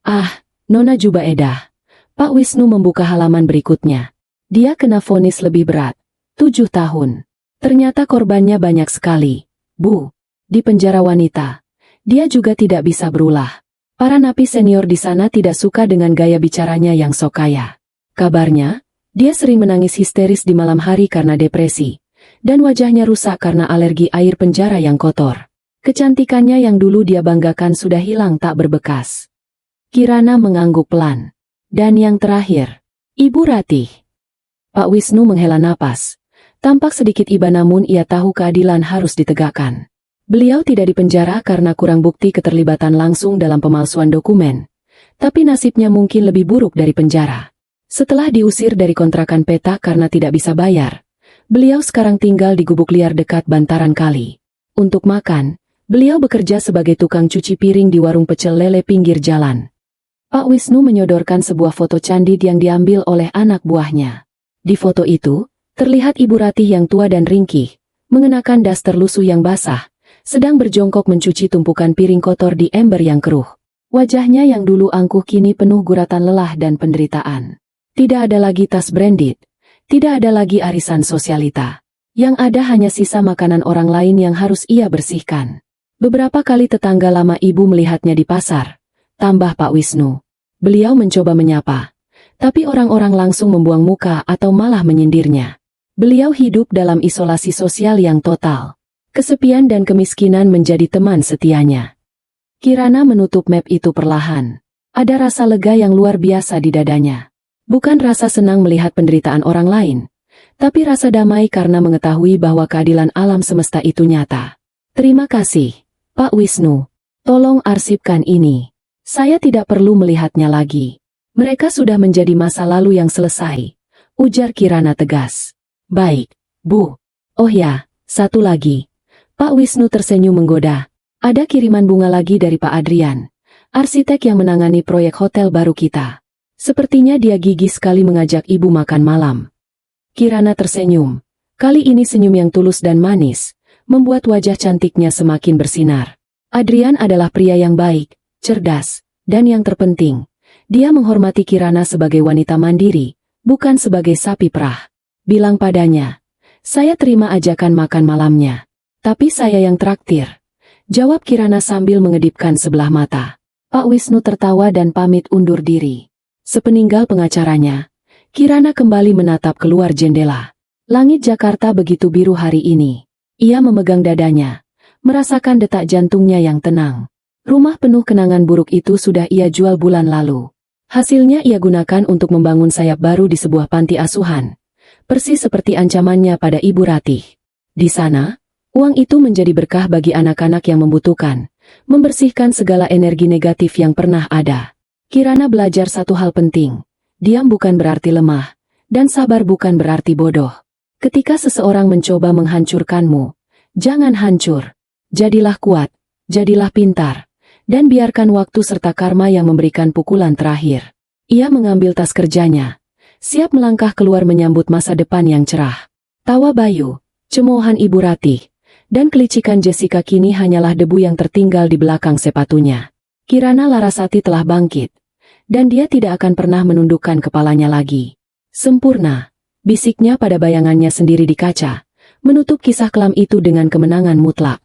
Ah, Nona Jubaedah. Pak Wisnu membuka halaman berikutnya. Dia kena vonis lebih berat, 7 tahun. Ternyata korbannya banyak sekali, Bu. Di penjara wanita, dia juga tidak bisa berulah. Para napi senior di sana tidak suka dengan gaya bicaranya yang sok kaya. Kabarnya, dia sering menangis histeris di malam hari karena depresi, dan wajahnya rusak karena alergi air penjara yang kotor. Kecantikannya yang dulu dia banggakan sudah hilang tak berbekas. Kirana mengangguk pelan. Dan yang terakhir, Ibu Ratih. Pak Wisnu menghela napas. Tampak sedikit iba namun ia tahu keadilan harus ditegakkan. Beliau tidak dipenjara karena kurang bukti keterlibatan langsung dalam pemalsuan dokumen. Tapi nasibnya mungkin lebih buruk dari penjara. Setelah diusir dari kontrakan petak karena tidak bisa bayar, beliau sekarang tinggal di gubuk liar dekat bantaran kali. Untuk makan, beliau bekerja sebagai tukang cuci piring di warung pecel lele pinggir jalan. Pak Wisnu menyodorkan sebuah foto candid yang diambil oleh anak buahnya. Di foto itu, terlihat Ibu Ratih yang tua dan ringkih, mengenakan daster lusuh yang basah, sedang berjongkok mencuci tumpukan piring kotor di ember yang keruh. Wajahnya yang dulu angkuh kini penuh guratan lelah dan penderitaan. Tidak ada lagi tas branded, tidak ada lagi arisan sosialita. Yang ada hanya sisa makanan orang lain yang harus ia bersihkan. Beberapa kali tetangga lama ibu melihatnya di pasar, tambah Pak Wisnu. Beliau mencoba menyapa, tapi orang-orang langsung membuang muka atau malah menyindirnya. Beliau hidup dalam isolasi sosial yang total. Kesepian dan kemiskinan menjadi teman setianya. Kirana menutup map itu perlahan. Ada rasa lega yang luar biasa di dadanya. Bukan rasa senang melihat penderitaan orang lain, tapi rasa damai karena mengetahui bahwa keadilan alam semesta itu nyata. Terima kasih, Pak Wisnu. Tolong arsipkan ini. Saya tidak perlu melihatnya lagi. Mereka sudah menjadi masa lalu yang selesai, ujar Kirana tegas. Baik, Bu. Oh ya, satu lagi. Pak Wisnu tersenyum menggoda. Ada kiriman bunga lagi dari Pak Adrian, arsitek yang menangani proyek hotel baru kita. Sepertinya dia gigih sekali mengajak Ibu makan malam. Kirana tersenyum. Kali ini senyum yang tulus dan manis, membuat wajah cantiknya semakin bersinar. Adrian adalah pria yang baik, cerdas, dan yang terpenting, dia menghormati Kirana sebagai wanita mandiri, bukan sebagai sapi perah. Bilang padanya, saya terima ajakan makan malamnya, tapi saya yang traktir. Jawab Kirana sambil mengedipkan sebelah mata. Pak Wisnu tertawa dan pamit undur diri. Sepeninggal pengacaranya, Kirana kembali menatap keluar jendela. Langit Jakarta begitu biru hari ini. Ia memegang dadanya, merasakan detak jantungnya yang tenang. Rumah penuh kenangan buruk itu sudah ia jual bulan lalu. Hasilnya ia gunakan untuk membangun sayap baru di sebuah panti asuhan. Persis seperti ancamannya pada Ibu Ratih. Di sana, uang itu menjadi berkah bagi anak-anak yang membutuhkan, membersihkan segala energi negatif yang pernah ada. Kirana belajar satu hal penting. Diam bukan berarti lemah, dan sabar bukan berarti bodoh. Ketika seseorang mencoba menghancurkanmu, jangan hancur. Jadilah kuat, jadilah pintar, dan biarkan waktu serta karma yang memberikan pukulan terakhir. Ia mengambil tas kerjanya, siap melangkah keluar menyambut masa depan yang cerah. Tawa Bayu, cemoohan Ibu Ratih, dan kelicikan Jessica kini hanyalah debu yang tertinggal di belakang sepatunya. Kirana Larasati telah bangkit, dan dia tidak akan pernah menundukkan kepalanya lagi. Sempurna, bisiknya pada bayangannya sendiri di kaca, menutup kisah kelam itu dengan kemenangan mutlak.